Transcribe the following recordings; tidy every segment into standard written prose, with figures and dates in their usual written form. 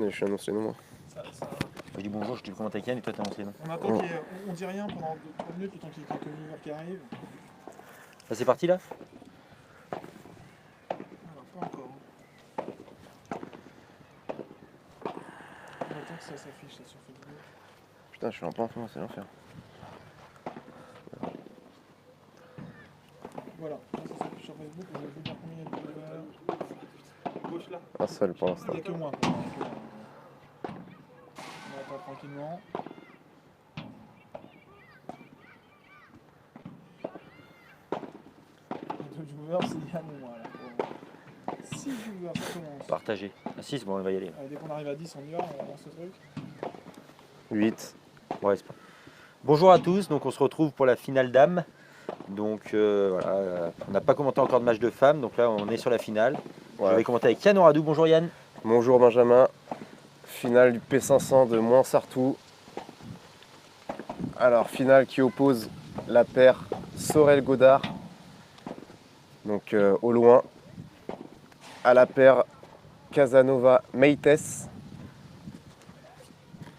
Je suis annoncé non moi. Je dis bonjour, je te commente avec Yann et toi t'as annoncé non. On attend on dit rien pendant 2-3 minutes, le temps qu'il y ait quelques viewers qui arrivent. Là c'est parti là. Alors, pas encore. On attend que ça s'affiche là, sur Facebook. Putain, je suis en plein fond, c'est l'enfer. Voilà, là, ça s'affiche sur Facebook. Je vais vous dire combien il y a de viewers. Gauche là. Un seul pour l'instant. Il n'y a que moi. Quoi. On attend tranquillement. Les deux viewers, c'est Yann et moi là. Bon. 6 viewers, ça commence. Partagé. Ah 6, bon on va y aller. Allez, dès qu'on arrive à 10, on y va, on lance ce truc. 8. Ouais, c'est pas... Bonjour à tous, donc on se retrouve pour la finale dames. Donc voilà, on n'a pas commenté encore de match de femmes, donc là on est sur la finale. Ouais. Je vais commenter avec Yann Oradou. Bonjour Yann. Bonjour Benjamin. Finale du P500 de Moinsartou. Alors, finale qui oppose la paire Sorel-Godard, donc au loin, à la paire Casanova-Meites.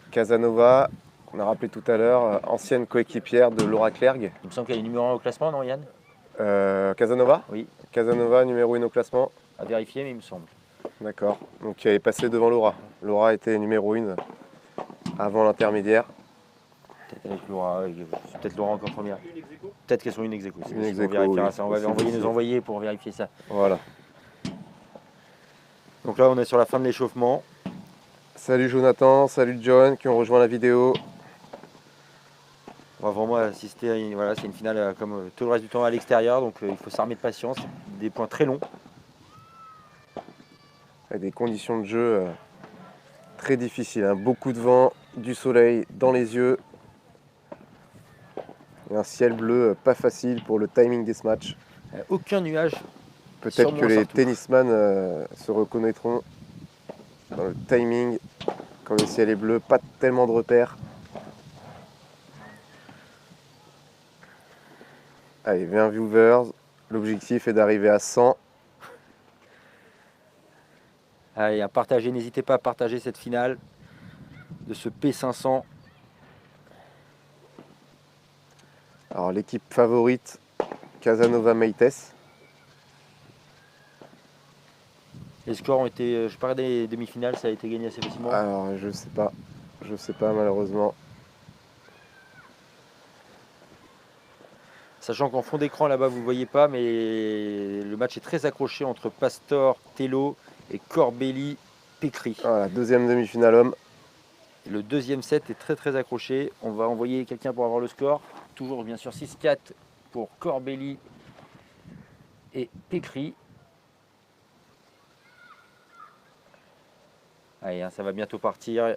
Casanova, on a rappelé tout à l'heure, ancienne coéquipière de Laura Clergue. Il me semble qu'elle est numéro 1 au classement, non Yann? Casanova? Oui, Casanova, numéro 1 au classement. à vérifier, mais il me semble. D'accord. Donc elle est passée devant Laura. Laura était numéro 1 avant l'intermédiaire. Peut-être avec Laura, c'est peut-être Laura encore première. Peut-être qu'elles sont une ex-aequo. Une ex-aequo, On vérifiera oui. ça. On va envoyer nos envoyés pour vérifier ça. Voilà. Donc là on est sur la fin de l'échauffement. Salut Jonathan, salut John qui ont rejoint la vidéo. On va vraiment assister à une, voilà, c'est une finale comme tout le reste du temps à l'extérieur, donc il faut s'armer de patience. Des points très longs. Avec des conditions de jeu très difficiles. Hein. Beaucoup de vent, du soleil dans les yeux. Et un ciel bleu pas facile pour le timing des matchs. Aucun nuage. Peut-être que les tennisman se reconnaîtront dans le timing. Quand le ciel est bleu, pas tellement de repères. Allez, 20 viewers. L'objectif est d'arriver à 100. Allez, à partager, n'hésitez pas à partager cette finale de ce P500. Alors l'équipe favorite, Casanova-Meites. Les scores ont été, je parlais des demi-finales, ça a été gagné assez facilement. Alors je sais pas malheureusement. Sachant qu'en fond d'écran là-bas vous ne voyez pas, mais le match est très accroché entre Pastor, Tello et Corbelli, Pécry. Voilà, deuxième demi-finale homme. Le deuxième set est très accroché. On va envoyer quelqu'un pour avoir le score. Toujours bien sûr 6-4 pour Corbelli et Pécry. Allez, hein, ça va bientôt partir.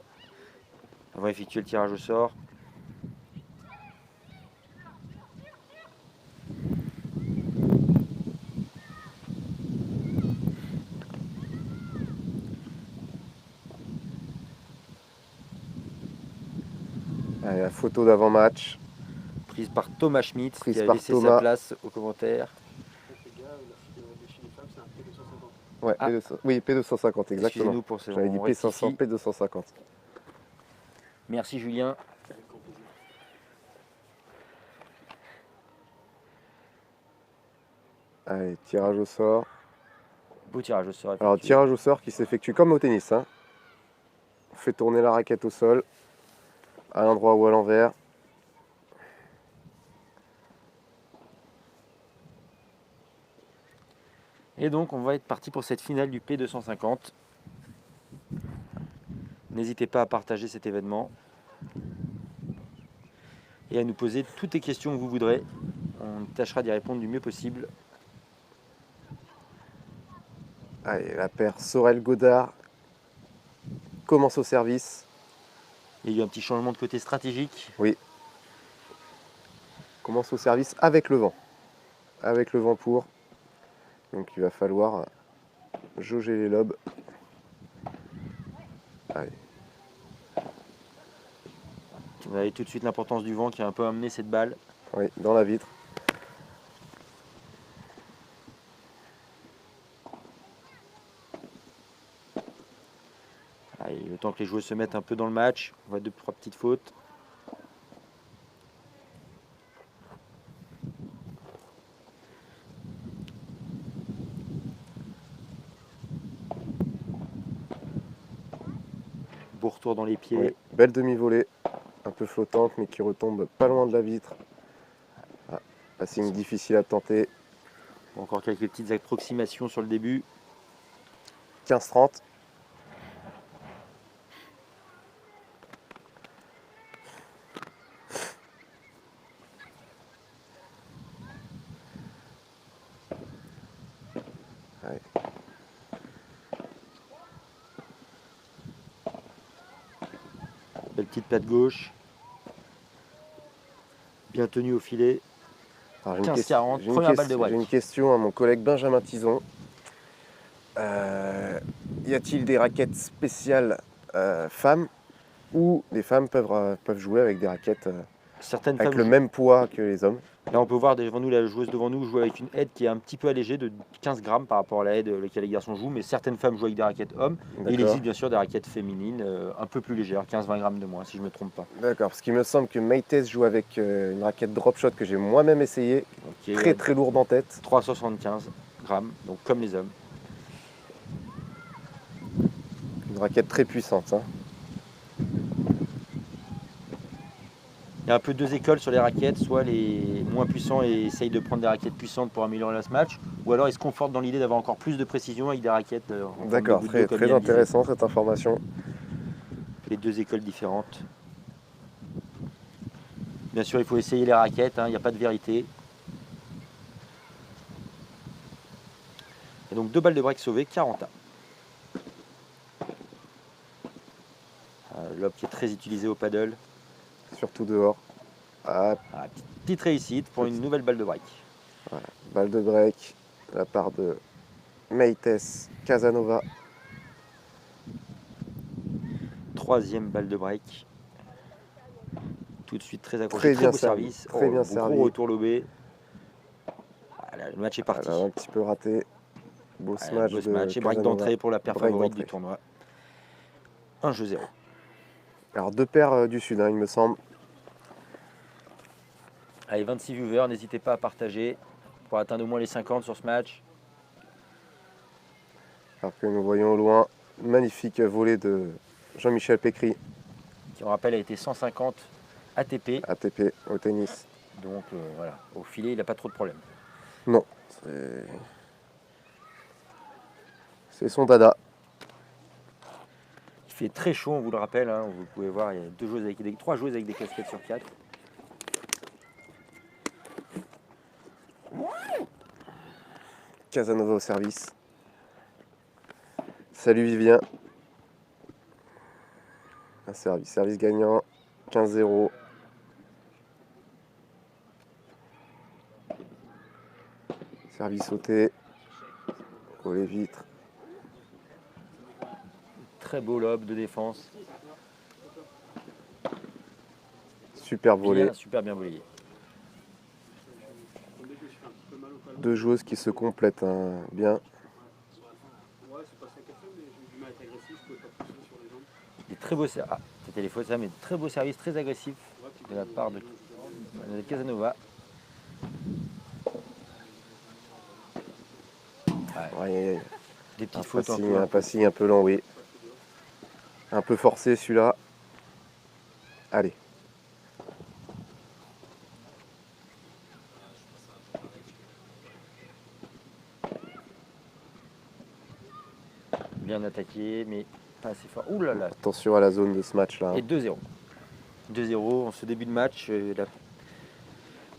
On va effectuer le tirage au sort. Allez, la photo d'avant-match. Prise par Thomas Schmitt Prise qui a par laissé Thomas. sa place aux commentaires. Ouais, Ah. oui, P250, exactement. Excusez-nous pour ce J'avais dit P500, P250. Merci Julien. Allez, tirage au sort. Beau tirage au sort. Alors, effectué. tirage au sort qui s'effectue comme au tennis. Hein. On fait tourner la raquette au sol, à l'endroit ou à l'envers. Et donc on va être parti pour cette finale du P250. N'hésitez pas à partager cet événement et à nous poser toutes les questions que vous voudrez. On tâchera d'y répondre du mieux possible. Allez, la paire Sorel-Godard commence au service. Il y a eu un petit changement de côté stratégique. Oui. Commence au service avec le vent. Avec le vent pour. Donc il va falloir jauger les lobes. Allez. Vous voyez tout de suite l'importance du vent qui a un peu amené cette balle. Oui, dans la vitre. Allez, le temps que les joueurs se mettent un peu dans le match. On voit 2-3 petites fautes. Beau retour dans les pieds. Oui, belle demi-volée, un peu flottante, mais qui retombe pas loin de la vitre. Ah, passing difficile à tenter. Encore quelques petites approximations sur le début. 15-30. Ouais. Belle petite patte gauche. Bien tenue au filet. Alors, j'ai une 15-40, j'ai une première balle de j'ai break. une question à mon collègue Benjamin Tison. Y a-t-il des raquettes spéciales femmes ou les femmes peuvent jouer avec des raquettes Certaines avec femmes le jouent- même poids que les hommes? Là, on peut voir devant nous, la joueuse devant nous joue avec une aide qui est un petit peu allégée de 15 grammes par rapport à la aide laquelle les garçons jouent. Mais certaines femmes jouent avec des raquettes hommes. Et il D'accord. existe bien sûr des raquettes féminines un peu plus légères, 15-20 grammes de moins si je ne me trompe pas. D'accord, parce qu'il me semble que Maïtès joue avec une raquette drop shot que j'ai moi-même essayé, Donc, très très lourde en tête. 375 grammes, donc comme les hommes. Une raquette très puissante. Hein. Il y a un peu deux écoles sur les raquettes, soit les moins puissants et essayent de prendre des raquettes puissantes pour améliorer ce match, ou alors ils se confortent dans l'idée d'avoir encore plus de précision avec des raquettes en forme de D'accord, goutte très, d'eau, comme très Yann disait. intéressant cette information. Les deux écoles différentes. Bien sûr, il faut essayer les raquettes, hein, il n'y a pas de vérité. Et donc 2 balles de break sauvées, 40 A. Lob qui est très utilisé au paddle. Surtout dehors. Ah, Ah, petite réussite pour une nouvelle balle de break. voilà. Balle de break de la part de Maïtès Casanova. Troisième balle de break. Tout de suite très accroché, Très très bien beau servi, service. très bien Gros servi. retour lobé. Voilà, le match est parti. Voilà, un petit peu raté. Beau Voilà, smash beau de match et break Casanova. d'entrée pour la paire Break favorite du d'entrée. tournoi. 1 jeu 0. Alors deux paires du sud, hein, il me semble. Allez, 26 viewers, n'hésitez pas à partager pour atteindre au moins les 50 sur ce match. Alors que nous voyons au loin, magnifique volée de Jean-Michel Pécry, Qui, on rappelle, a été 150 ATP. ATP au tennis. Donc voilà, au filet, il n'a pas trop de problèmes. Non, c'est son dada. Il fait très chaud, on vous le rappelle. Hein, vous pouvez voir, il y a 3 joueuses avec des casquettes sur 4. Casanova au service. Salut Vivien. Un service gagnant, 15-0. Service sauté. Oh les vitres. Très beau lob de défense. Super volée. Super bien volé. Deux joueuses qui se complètent hein, bien. Des très beaux services. Ah, c'était les fausses, mais très beau service, très agressif de la part de Casanova. Aïe, aïe, aïe. Des petites fautes Un encore. passing un peu lent, oui. Un peu forcé celui-là. Allez. Bien attaqué, mais pas assez fort. Ouh là là. Attention à la zone de ce match-là. Et 2-0. 2-0 en ce début de match.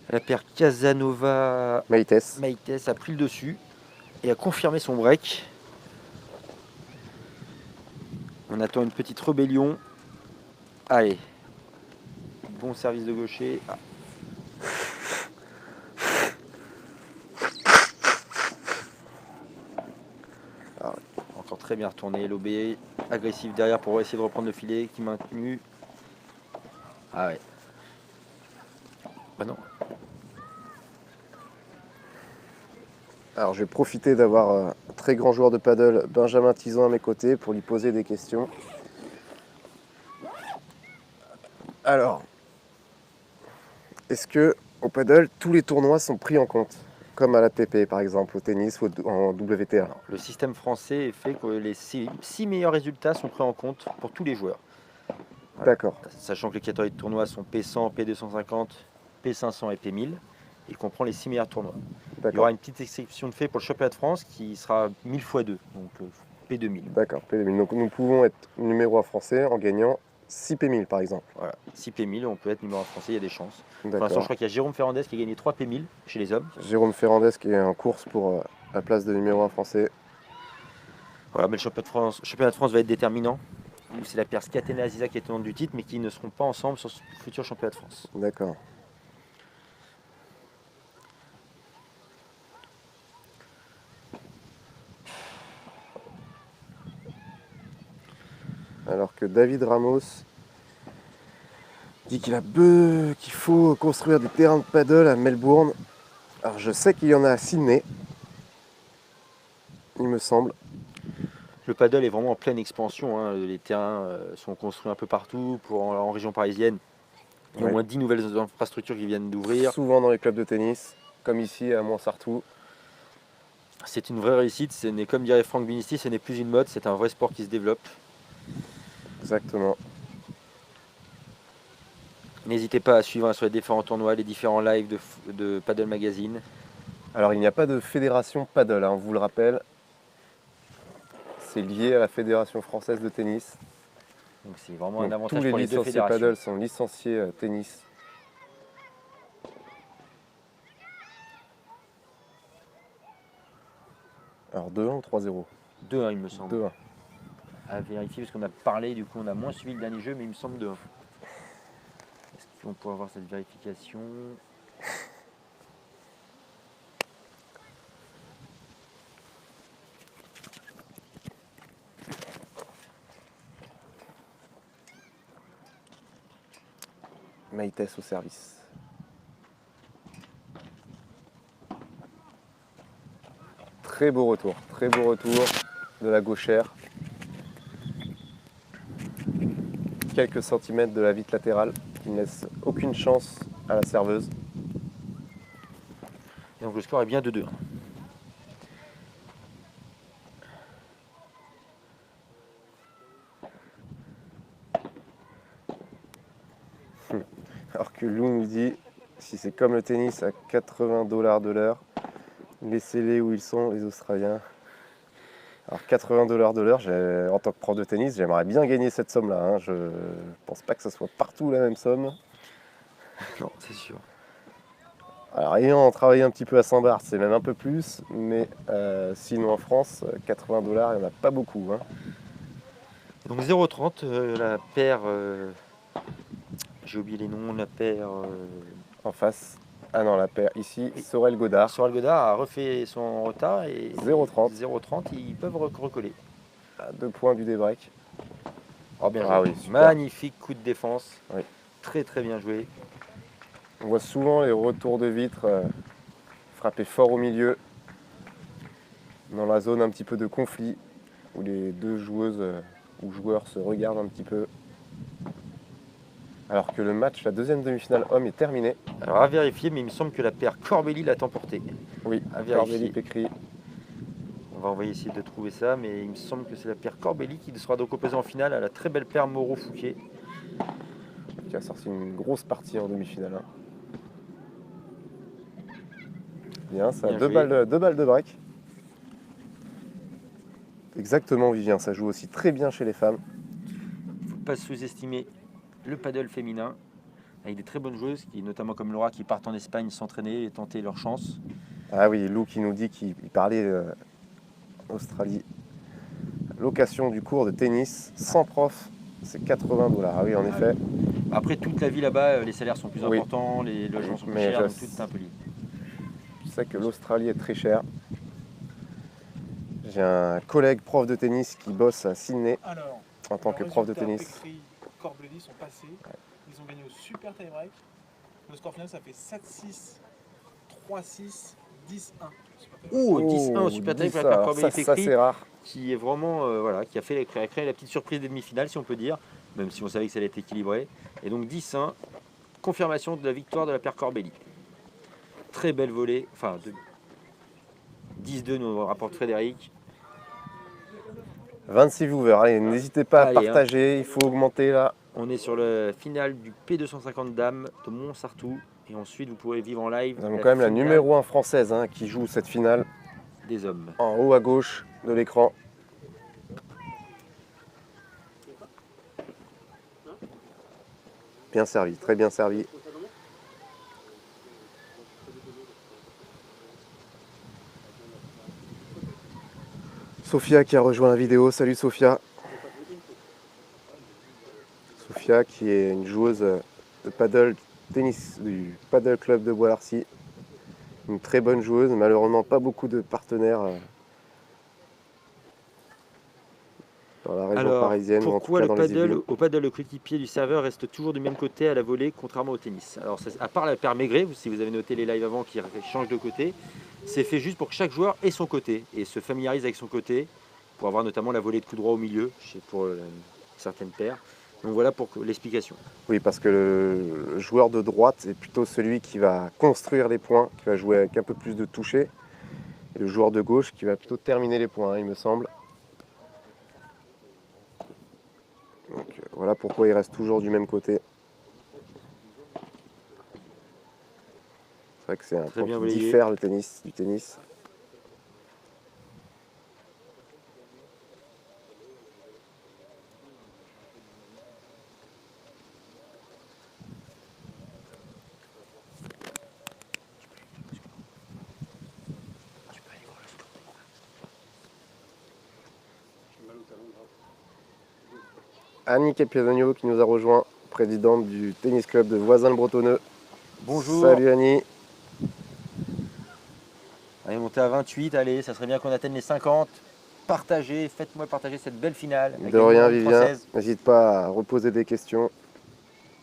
La paire Casanova Maïtès. Maïtès a pris le dessus et a confirmé son break. On attend une petite rébellion. Allez. Bon service de gaucher. Ah. Encore très bien retourné. Lobé agressif derrière pour essayer de reprendre le filet qui est maintenu. Ah ouais. Bah non. Alors je vais profiter d'avoir un très grand joueur de paddle, Benjamin Tison à mes côtés, pour lui poser des questions. Alors, est-ce que au paddle, tous les tournois sont pris en compte? Comme à l'ATP par exemple, au tennis ou en WTA. Alors, le système français fait que les 6 meilleurs résultats sont pris en compte pour tous les joueurs. Voilà. D'accord, Sachant que les catégories de tournois sont P100, P250, P500 et P1000. Il comprend les 6 meilleurs tournois. Il y d'accord, aura une petite exception de fait pour le championnat de France qui sera 1000 x 2, donc P2000. d'accord. P2000. Donc nous pouvons être numéro 1 français en gagnant 6 P1000 par exemple. Voilà. 6 P1000, on peut être numéro 1 français, il y a des chances. Pour l'instant, je D'accord. crois qu'il y a Jérôme Ferrandez qui a gagné 3 P1000 chez les hommes. Jérôme Ferrandez qui est en course pour la place de numéro 1 français. Voilà, mais le championnat de France va être déterminant. C'est la paire Scatena et Aziza qui est tenante du titre, mais qui ne seront pas ensemble sur ce futur championnat de France. D'accord. Alors que David Ramos dit qu'il faut construire des terrains de paddle à Melbourne. Alors je sais qu'il y en a à Sydney, il me semble. Le paddle est vraiment en pleine expansion, hein. Les terrains sont construits un peu partout. En région parisienne, il y a Ouais. au moins 10 nouvelles infrastructures qui viennent d'ouvrir. Souvent dans les clubs de tennis, comme ici à Montsartou. C'est une vraie réussite. Comme dirait Franck Binisti, ce n'est plus une mode, c'est un vrai sport qui se développe. Exactement. N'hésitez pas à suivre sur les différents tournois, les différents lives de Paddle Magazine. Alors il n'y a pas de fédération paddle, hein, on vous le rappelle. C'est lié à la Fédération française de tennis. Donc c'est vraiment Donc, un avantage tous les pour les deux licenciés fédérations. paddle sont licenciés tennis. Alors 2-1 ou 3-0? 2-1 il me semble. 2-1. À vérifier parce qu'on a parlé, du coup on a moins suivi le dernier jeu, mais il me semble 2-1. Est-ce qu'on peut avoir cette vérification? Maïtès au service. Très beau retour de la gauchère. Quelques centimètres de la vitre latérale qui ne laisse aucune chance à la serveuse. Et donc le score est bien 2-2. Alors que Lou nous dit, si c'est comme le tennis à 80 $ de l'heure, laissez-les où ils sont, les Australiens. Alors 80 $ de l'heure, en tant que prof de tennis, j'aimerais bien gagner cette somme-là, hein. Je pense pas que ce soit partout la même somme. Non, c'est sûr. Alors ayant travaillé un petit peu à Saint-Barth, c'est même un peu plus, mais sinon en France, 80 $, il n'y en a pas beaucoup, hein. Donc 0,30, la paire, j'ai oublié les noms, la paire En face, ah non, la paire ici, Sorel Godard, Sorel Godard a refait son retard et 0,30. 0,30, ils peuvent recoller. à 2 points du débreak. Oh, bien Ah joué. oui, super. Magnifique coup de défense. Oui. Très très bien joué. On voit souvent les retours de vitre frapper fort au milieu, dans la zone un petit peu de conflit, où les deux joueuses ou joueurs se regardent un petit peu. Alors que le match, la deuxième demi-finale homme est terminé. Alors à vérifier, mais il me semble que la paire Corbelli l'a emporté. Oui, À vérifier. Corbelli Pécri. On va envoyer essayer de trouver ça, mais il me semble que c'est la paire Corbelli qui sera donc opposée en finale à la très belle paire Moreau-Fouquet. Qui a sorti une grosse partie en demi-finale, hein. Bien, ça a Bien deux joué. balles de break. Exactement, Vivien, ça joue aussi très bien chez les femmes. Il ne faut pas sous-estimer le paddle féminin, avec des très bonnes joueuses, notamment comme Laura, qui partent en Espagne s'entraîner et tenter leur chance. Ah oui, Lou qui nous dit qu'il parlait Australie. Location du cours de tennis sans prof, c'est 80 $. Ah oui, en effet. Après, toute la vie là-bas, les salaires sont plus Oui. importants, les logements sont plus Mais chers, je- donc tout est un peu lié. Je sais que l'Australie est très chère. J'ai un collègue prof de tennis qui bosse à Sydney Alors, en tant que le prof de résultat, tennis. Pécri, Corbelli sont passés. Ils ont gagné au super tie-break. Le score final, ça fait 7-6, 3-6, 10-1. Super tie-break. Oh, 10-1 au super tie-break ça, par Corbelli ça Pécri, c'est rare. qui est vraiment, qui a créé la petite surprise des demi-finales, si on peut dire. même si on savait que ça allait être équilibré. Et donc 10-1, confirmation de la victoire de la paire Corbelli. Très belle volée, enfin 10-2 nous rapporte Frédéric. 26 viewers, allez, n'hésitez pas à Allez, hein. partager, il faut augmenter là. On est sur le final du P250 dames de Montsartou. Et ensuite, vous pourrez vivre en live Nous avons quand même la finale numéro 1 française hein, qui joue cette finale des hommes. en haut à gauche de l'écran. Bien servi, très bien servi. Sophia qui a rejoint la vidéo. Salut Sophia. Sophia qui est une joueuse de paddle tennis du Paddle Club de Bois-Larcy. Une très bonne joueuse, malheureusement pas beaucoup de partenaires dans la région Alors, parisienne ou en tout pourquoi cas le dans les paddle, Yvelines. au paddle, le coéquipier du serveur reste toujours du même côté à la volée, contrairement au tennis? Alors, à part la paire Maigret, si vous avez noté les lives avant qui changent de côté, c'est fait juste pour que chaque joueur ait son côté et se familiarise avec son côté pour avoir notamment la volée de coup droit au milieu pour certaines paires. Donc voilà pour l'explication. Oui, parce que le joueur de droite est plutôt celui qui va construire les points, qui va jouer avec un peu plus de toucher. Et le joueur de gauche qui va plutôt terminer les points, il me semble. Donc voilà pourquoi il reste toujours du même côté. C'est vrai que c'est un Très point bien qui balayé. diffère le tennis, du tennis. Annie Capiadogno qui nous a rejoint, présidente du tennis club de Voisin-le-Bretonneux. Bonjour. Salut Annie. Allez, montez à 28, allez, ça serait bien qu'on atteigne les 50. Partagez, faites-moi partager cette belle finale. avec De la rien numéro Vivien, française. n'hésite pas à reposer des questions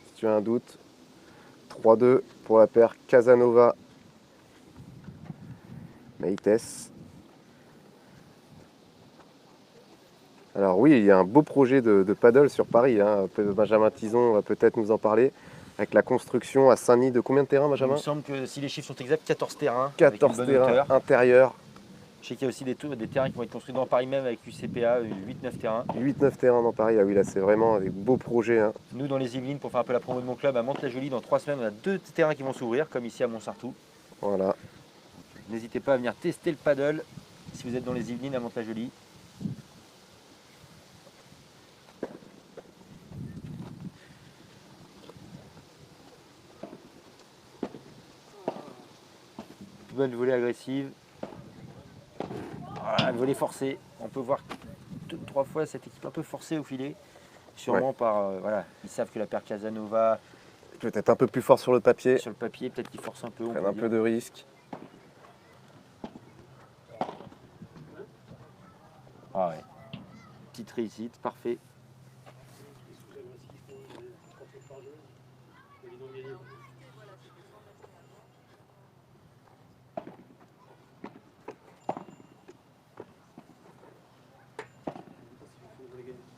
si tu as un doute. 3-2 pour la paire Casanova Meites. Alors oui, il y a un beau projet de paddle sur Paris. Hein. Benjamin Tison va peut-être nous en parler. Avec la construction à Saint-Denis de combien de terrains, Il Benjamin? me semble que si les chiffres sont exacts, 14 terrains. avec une 14 bonne terrains hauteur. intérieurs, Je sais qu'il y a aussi des terrains qui vont être construits dans Paris même avec UCPA, 8-9 terrains. 8-9 terrains dans Paris. Ah oui, là c'est vraiment des beaux projets. Hein. Nous, dans les Yvelines, pour faire un peu la promo de mon club, à Mantes-la-Jolie, dans 3 semaines, on a 2 terrains qui vont s'ouvrir, comme ici à Montsartou. Voilà. N'hésitez pas à venir tester le paddle si vous êtes dans les Yvelines à Mantes-la-Jolie. Belle volée agressive. Voilà, une volée forcée. On peut voir 2-3 fois cette équipe un peu forcée au filet. Sûrement par. Voilà, ils savent que la paire Casanova, Peut-être un peu plus fort sur le papier. sur le papier, peut-être qu'ils forcent un peu. Prennent un peu de risque. Ah ouais. Petite réussite, parfait.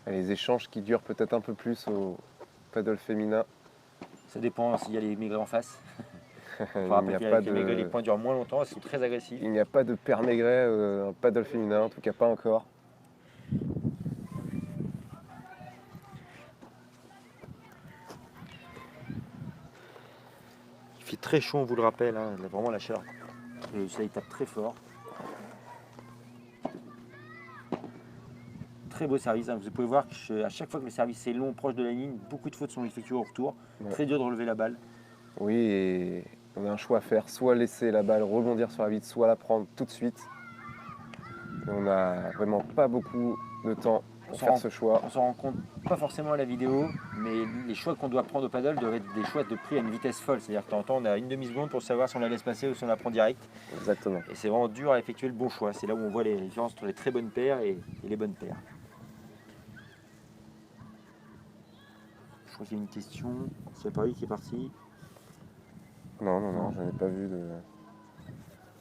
Et les échanges qui durent peut-être un peu plus au paddle féminin. Ça dépend s'il y a les Maigret en face. Il Enfin, n'y a après, pas les Maigret, les de... points durent moins longtemps, elles sont très agressives. Il n'y a pas de paire Maigret en paddle féminin, en tout cas pas encore. Il fait très chaud, on vous le rappelle, hein, vraiment la chaleur. Le soleil tape très fort. Très beau service, hein. Vous pouvez voir qu'à chaque fois que le service est long, proche de la ligne, beaucoup de fautes sont effectuées au retour. Ouais. Très dur de relever la balle. Oui, et on a un choix à faire, soit laisser la balle rebondir sur la vitre, soit la prendre tout de suite. Et on n'a vraiment pas beaucoup de temps pour faire ce choix. On s'en rend compte pas forcément à la vidéo, mais les choix qu'on doit prendre au paddle doivent être des choix de prix à une vitesse folle. C'est-à-dire que de temps en temps, on a une demi-seconde pour savoir si on la laisse passer ou si on la prend direct. Exactement. Et c'est vraiment dur à effectuer le bon choix. C'est là où on voit les différences entre les très bonnes paires et les bonnes paires. Je crois qu'il y a une question. C'est pas lui qui est parti. Non, je n'ai pas vu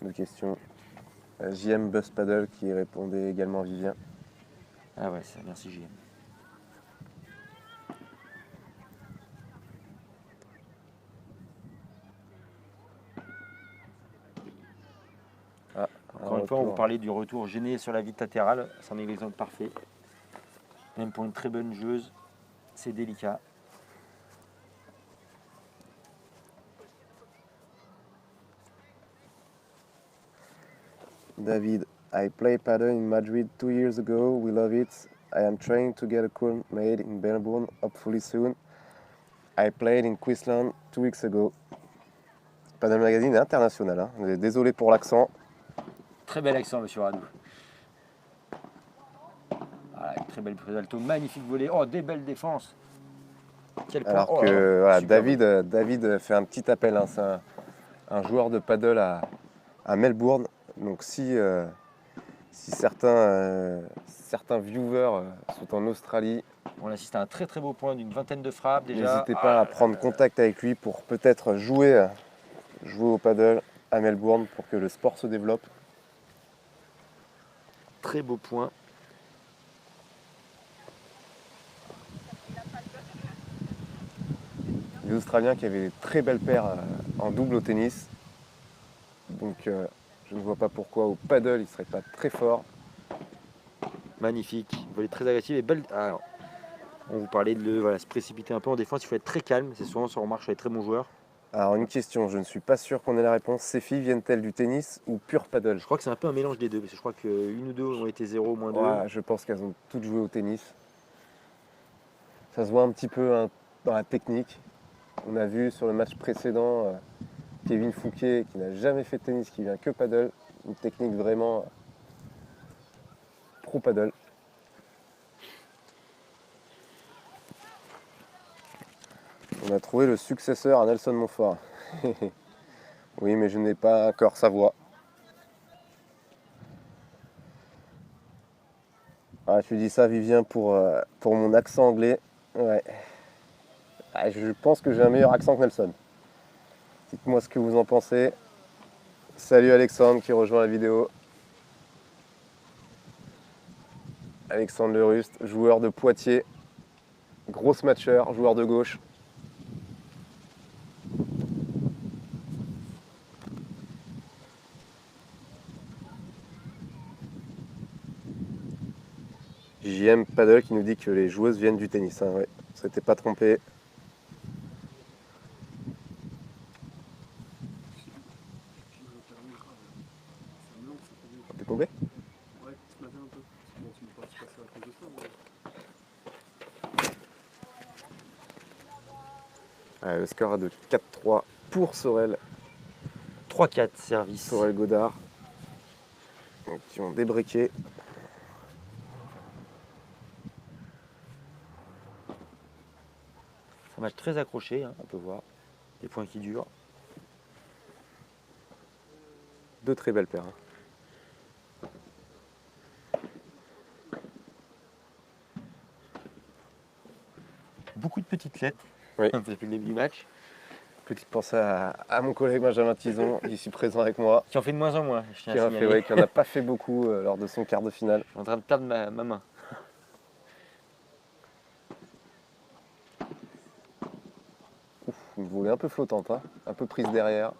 de questions. JM Bus Paddle qui répondait également Vivien. Ah ouais, ça, merci JM. Encore une fois, on vous parlait du retour gêné sur la vitre latérale. C'en est l'exemple parfait. Même pour une très bonne joueuse, c'est délicat. David, I played paddle in Madrid 2 years ago. We love it. I am trying to get a court made in Melbourne, hopefully soon. I played in Queensland 2 weeks ago. Paddle Magazine est international. Hein. Désolé pour l'accent. Très bel accent, monsieur Radou. Voilà, une très belle prise d'alto, magnifique volée. Oh, des belles défenses. Quel point. Alors Oh que là là, voilà, super David fait un petit appel. Hein. C'est un joueur de paddle à Melbourne. Donc si certains viewers sont en Australie, On assiste à un très très beau point d'une vingtaine de frappes déjà. n'hésitez pas à prendre contact avec lui pour peut-être jouer au paddle à Melbourne pour que le sport se développe. Très beau point. Les Australiens qui avaient des très belles paires en double au tennis. Donc je ne vois pas pourquoi au paddle ils ne seraient pas très forts. Magnifique, volée très agressive et belle. Alors, on vous parlait de se précipiter un peu en défense, il faut être très calme. C'est souvent ça on remarque sur les très bons joueurs. Alors une question, je ne suis pas sûr qu'on ait la réponse. Ces filles viennent-elles du tennis ou pur paddle? Je crois que c'est un peu un mélange des deux, parce que je crois qu'une ou deux ont été 0, -2. Ouais, je pense qu'elles ont toutes joué au tennis. Ça se voit un petit peu hein, dans la technique. On a vu sur le match précédent Kevin Fouquet qui n'a jamais fait de tennis, qui vient que paddle. Une technique vraiment pro paddle. On a trouvé le successeur à Nelson Montfort. Oui, mais je n'ai pas encore sa voix. Ah, tu dis ça, Vivien, pour mon accent anglais. Ouais. Ah, je pense que j'ai un meilleur accent que Nelson. Dites-moi ce que vous en pensez. Salut Alexandre qui rejoint la vidéo. Alexandre Leruste, joueur de Poitiers. Gros matcheur, joueur de gauche. JM Paddle qui nous dit que les joueuses viennent du tennis. Hein, ouais. On s'était pas trompé. T'es tombé? Ouais, ce matin un peu. Bon, tu me passes à cause de ça, Ouais, le score est de 4-3 pour Sorel. 3-4 service. Sorel Godard. Donc, qui ont débriqué. C'est un match très accroché, hein, on peut voir. Des points qui durent. Deux très belles paires. Hein. Beaucoup de petites lettres. Oui. Depuis le début du match. Petite pensée à mon collègue Benjamin Tison, ici présent avec moi, Qui en fait de moins en moins. Je tiens à signaler. ouais, qui n'en a pas fait beaucoup lors de son quart de finale. Je suis en train de perdre ma main. Une volée un peu flottante, hein, un peu prise derrière,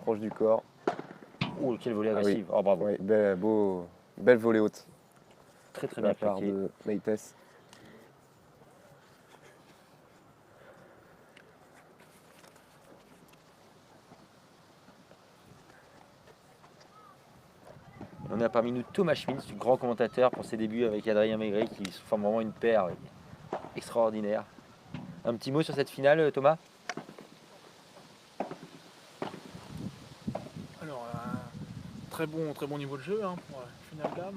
proche du corps. Oh, quelle volée Ah oui. agressive. Oh, bravo. Ouais, belle volée haute Très très de la bien part plaqué. de Maïtès. On a parmi nous Thomas Schmintz, grand commentateur pour ses débuts avec Adrien Maigret, qui se forme vraiment une paire extraordinaire. Un petit mot sur cette finale, Thomas? Alors, très bon niveau de jeu hein, pour finale dame.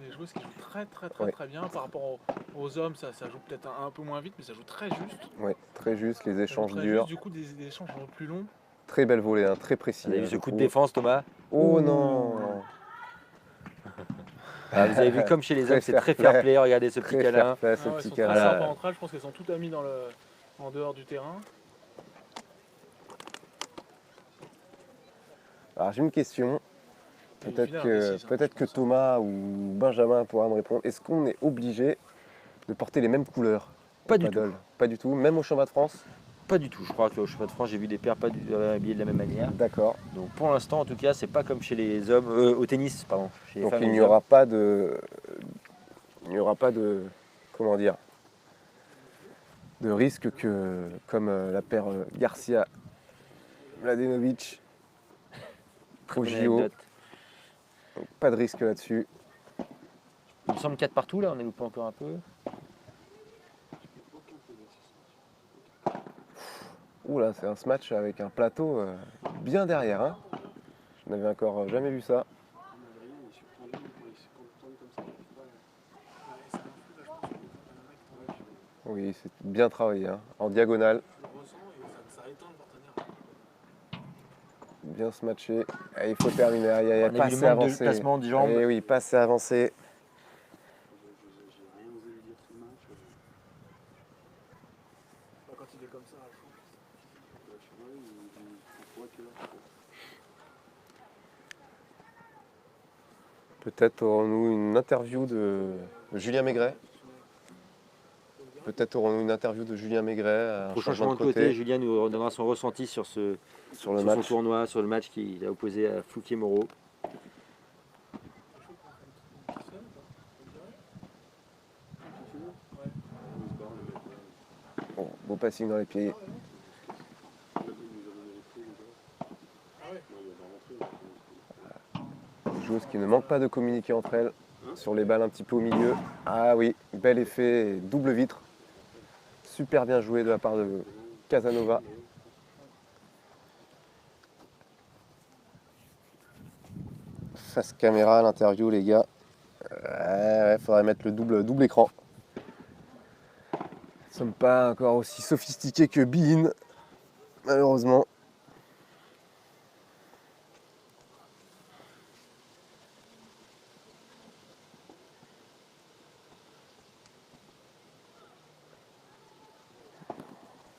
Des joueuses qui jouent très bien. Par rapport aux hommes, ça joue peut-être un peu moins vite, mais ça joue très juste. Oui, très juste, les échanges Très durs. juste, du coup, des échanges un peu plus longs. Très belle volée, hein, très précis. Vous avez hein, vu ce je coup de trouve. défense, Thomas? Oh non. Ah, vous avez vu comme chez les Très hommes, c'est très fair fair play. Regardez ce petit Très câlin. fair play, ce Ah ouais, petit elles sont très câlin. sympas entre elles. Je pense qu'elles sont toutes amies en dehors du terrain. Alors j'ai une question. Et une Peut-être finale que, indécise, hein, peut-être je que pense. Thomas ou Benjamin pourra me répondre. Est-ce qu'on est obligé de porter les mêmes couleurs Pas au du tout. paddle? Pas du tout, même au championnat de France. Pas du tout. Je crois qu'au championnat de France, j'ai vu des paires pas habillées de la même manière. D'accord. Donc pour l'instant, en tout cas, c'est pas comme chez les hommes, au tennis, pardon. Chez les Donc femmes et il les n'y hommes. aura pas de. Il n'y aura pas de. Comment dire, de risque que, comme la paire Garcia Mladenovic Très au bonne JO, anecdote. pas de risque là-dessus. Il me semble 4 partout là, on a loupé encore un peu. Oula, c'est un smash avec un plateau bien derrière. Hein. Je n'avais encore jamais vu ça. Oui, c'est bien travaillé. Hein. En diagonale, Je le ressens et ça éteint le partenaire. bien smatché. Et il faut terminer. Il n'y a On pas a vu assez le manque de avancé. placement des jambes. Eh oui, pas assez avancé. J'ai rien osé lui dire ce match. Quand il est comme ça, je trouve que Il croit que Peut-être aurons-nous une interview de Julien Maigret. Peut-être aurons-nous une interview de Julien Maigret. Pour changement de côté, Julien nous donnera son ressenti sur, sur le sur son match. tournoi, sur le match qu'il a opposé à Fouquier Moreau. Bon, beau passing dans les pieds. Joueuses qui ne manquent pas de communiquer entre elles sur les balles un petit peu au milieu. Ah oui, bel effet, double vitre. Super bien joué de la part de Casanova. Face caméra à l'interview, les gars. Ouais, faudrait mettre le double écran. Nous ne sommes pas encore aussi sophistiqués que Bein, malheureusement.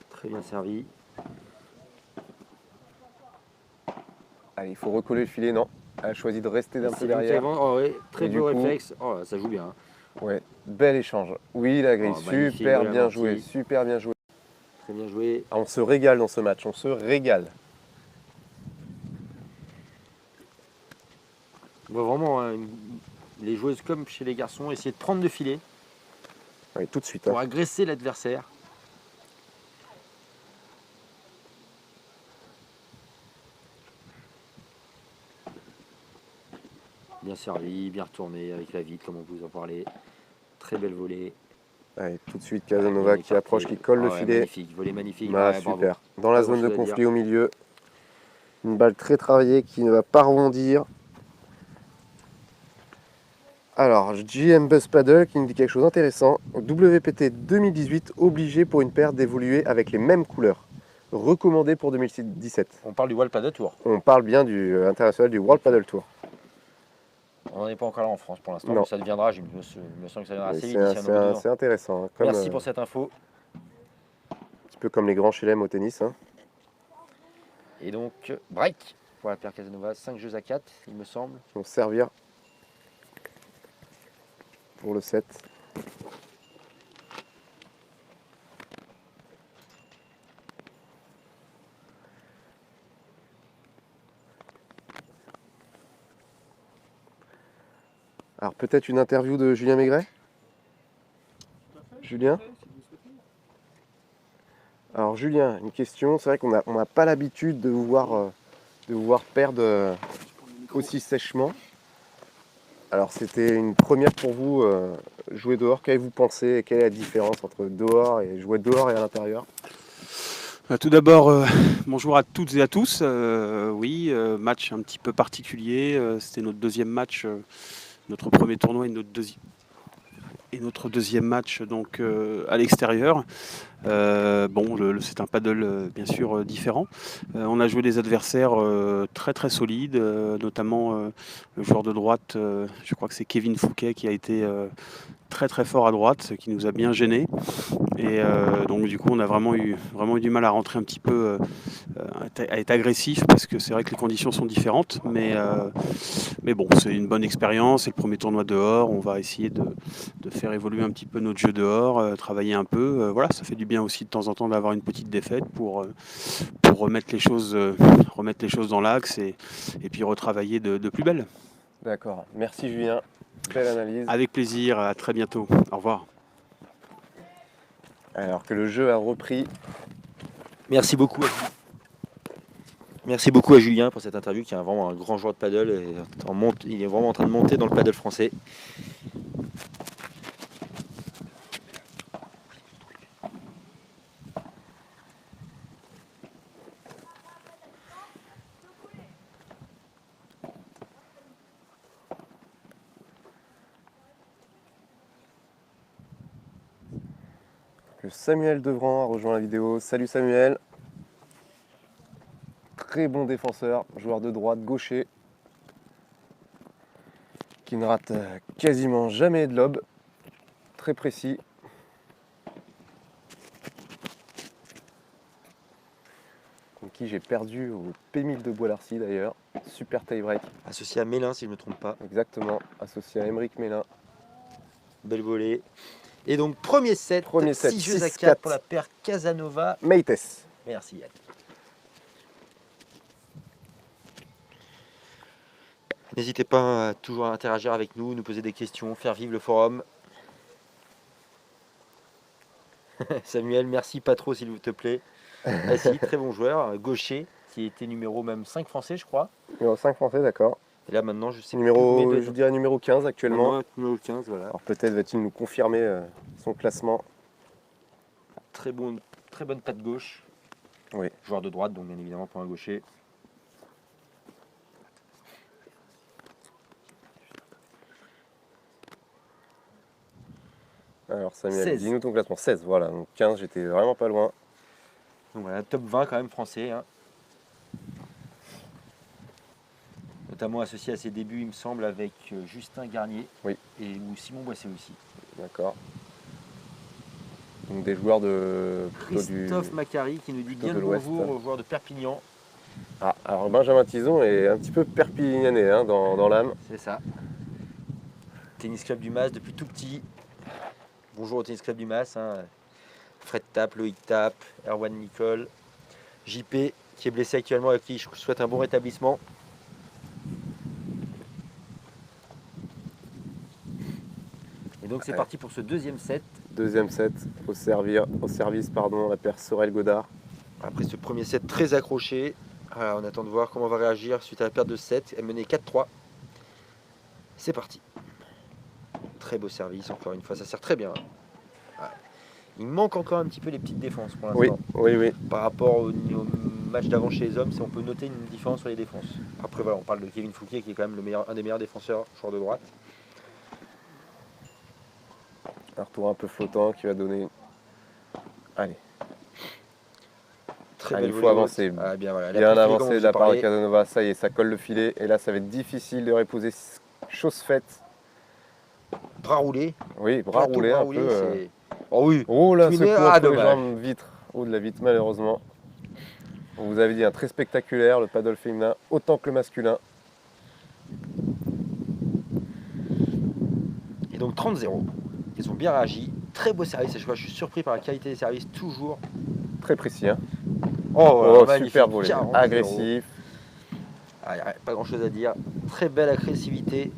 Très bien servi. Allez, il faut recoller le filet, non. Elle a choisi de rester d'un peu C'est derrière. Oh, ouais, très Et beau du coup- réflexe. Oh, ça joue bien. Ouais, bel échange. Oui, la grille, Oh, magnifique, super belle bien amortie. joué, super bien joué. Très bien joué. Ah, on se régale dans ce match, on se régale. On voit vraiment hein, les joueuses comme chez les garçons essayer de prendre le filet Oui, tout de suite. pour Hein. agresser l'adversaire. Bien servi, bien retourné avec la vide comme on vous en parlait. Très belle volée. Allez, tout de suite, Casanova Bien qui approche, qui colle Ah le ouais, filet. Magnifique, volée magnifique. Ah, Ouais, bravo. super. Dans la Pas zone de grand-chose à conflit au milieu. Une balle très travaillée qui ne va pas rebondir. Alors, JM Buzz Paddle qui nous dit quelque chose d'intéressant. Au WPT 2018, obligé pour une paire d'évoluer avec les mêmes couleurs. Recommandé pour 2017. On parle du World Padel Tour. On parle bien du international du World Paddle Tour. On n'en est pas encore là en France pour l'instant, Non. mais ça deviendra, il me semble que ça deviendra Mais assez vite d'ici un an ou deux ans. c'est intéressant. Hein, comme, Merci pour cette info. un petit peu comme les grands chelem au tennis. Hein. Et donc, break pour la paire Casanova, 5 jeux à 4, il me semble. Qui vont servir pour le 7. Alors peut-être une interview de Julien Maigret. Julien. Alors Julien, une question. C'est vrai qu'on n'a pas l'habitude de vous voir perdre aussi sèchement. Alors c'était une première pour vous jouer dehors. Qu'avez-vous pensé? Quelle est la différence entre dehors et jouer dehors et à l'intérieur? Tout d'abord, bonjour à toutes et à tous. Match un petit peu particulier. C'était notre deuxième match, notre premier tournoi et notre deuxième match donc à l'extérieur. C'est un paddle bien sûr différent. On a joué des adversaires très très solides, notamment le joueur de droite, je crois que c'est Kevin Fouquet qui a été très très fort à droite, ce qui nous a bien gênés. Et donc du coup on a vraiment eu du mal à rentrer un petit peu, à être agressif, parce que c'est vrai que les conditions sont différentes, mais bon, c'est une bonne expérience, c'est le premier tournoi dehors, on va essayer de faire évoluer un petit peu notre jeu dehors, travailler un peu, voilà, ça fait du bien bien aussi de temps en temps d'avoir une petite défaite pour remettre les choses dans l'axe et puis retravailler de plus belle. D'accord. Merci Julien. Belle analyse. Avec plaisir, à très bientôt. Au revoir. Alors que le jeu a repris. Merci beaucoup. Merci beaucoup à Julien pour cette interview, qui est vraiment un grand joueur de paddle. Et il est vraiment en train de monter dans le paddle français. Que Samuel Devran a rejoint la vidéo. Salut Samuel. Très bon défenseur, joueur de droite, gaucher, qui ne rate quasiment jamais de lob. Très précis. Contre qui j'ai perdu au P1000 de Bois-Larcy d'ailleurs. Super tie-break. Associé à Mélin, si je ne me trompe pas. Exactement, associé à Émeric Mélin. Belle volée. Et donc, premier set, 6 jeux à 6-4 4 pour la paire Casanova. Meites. Merci Yann. N'hésitez pas à toujours interagir avec nous, nous poser des questions, faire vivre le forum. Samuel, merci pas trop s'il vous te plaît. Ah si, très bon joueur, gaucher, qui était numéro même 5 français je crois. Numéro 5 français, d'accord. Et là maintenant je sais Numéro, plus je dirais numéro 15 actuellement. Numéro 15, voilà. Alors peut-être va-t-il nous confirmer son classement. Très bonne patte gauche. Oui. Joueur de droite, donc bien évidemment pour un gaucher. Alors Samuel, 16. dis-nous ton classement. 16, voilà. Donc 15, j'étais vraiment pas loin. Donc voilà, top 20 quand même français. Hein. Notamment associé à ses débuts, il me semble, avec Justin Garnier. Oui. Et ou Simon Boisset aussi. D'accord. Donc des joueurs de... Christophe Macari qui nous dit bien de le l'Ouest. bonjour aux joueurs de Perpignan. Ah, alors Benjamin Tison est un petit peu perpignanais hein, dans l'âme. C'est ça. Tennis Club du Mas depuis tout petit. Bonjour au Tennis Club du Mas. Hein. Fred Tapp, Loïc Tapp, Erwan Nicole, JP qui est blessé actuellement, avec qui je souhaite un bon rétablissement. Et donc c'est Ouais. parti pour ce deuxième set. Deuxième set au service, la paire Sorel Godard. Après ce premier set très accroché, voilà, on attend de voir comment on va réagir suite à la perte de 7. Elle menait 4-3. C'est parti. Très beau service, encore une fois, ça sert très bien. Ouais. Il manque encore un petit peu les petites défenses pour l'instant. Oui. Par rapport au match d'avant chez les hommes, on peut noter une différence sur les défenses. Après voilà, on parle de Kevin Fouquier qui est quand même un des meilleurs défenseurs, joueur de droite. Un retour un peu flottant qui va donner... Allez. Très Allez, belle il faut volée avancer. haute. Ah, bien, voilà. Elle a Bien pris le filet, avancé comme de on la vous part de parlait. Casanova. Ça y est, ça colle le filet. Et là, ça va être difficile de reposer chose faite. Bras roulé. Oui, bras Plateau roulé bras un roulé, peu. c'est- Oh oui. Oh là, ce Tuné, coup ah, entre les dommage. jambes, vitre. Oh de la vitre, malheureusement. On vous avait dit un très spectaculaire, le paddle féminin, autant que le masculin. Et donc 30-0. Ils ont bien réagi. Très beau service. Je suis surpris par la qualité des services, toujours. Très précis. Hein. Oh, voilà, Oh, magnifique. super volé. 40-0. Agressif. Ah, y a pas grand chose à dire. Très belle agressivité.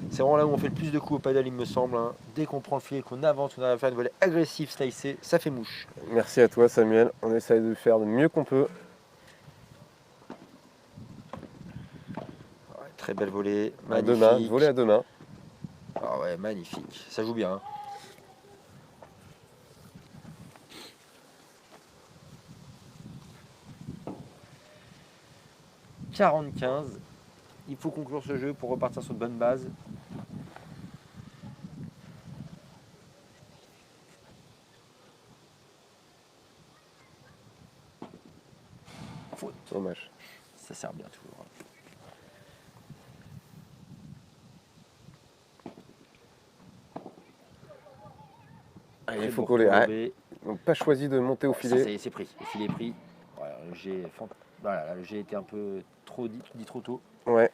C'est vraiment là où on fait le plus de coups au paddle, il me semble. Hein. Dès qu'on prend le filet, qu'on avance, on arrive à faire une volée agressive, slicée, ça fait mouche. Merci à toi, Samuel. On essaye de faire le mieux qu'on peut. Ouais, très belle volée. À Magnifique. deux mains, volé à deux mains. Ah ouais, magnifique. Ça joue bien. Hein. « 40-15. Il faut conclure ce jeu pour repartir sur de bonnes bases. Faute. Dommage. Ça sert bien toujours. Allez, Très il faut beau coller. relevé. Donc, pas choisi de monter au Ça, filet. c'est pris. Le filet est pris. Voilà, le jet était un peu trop dit trop tôt. Ouais.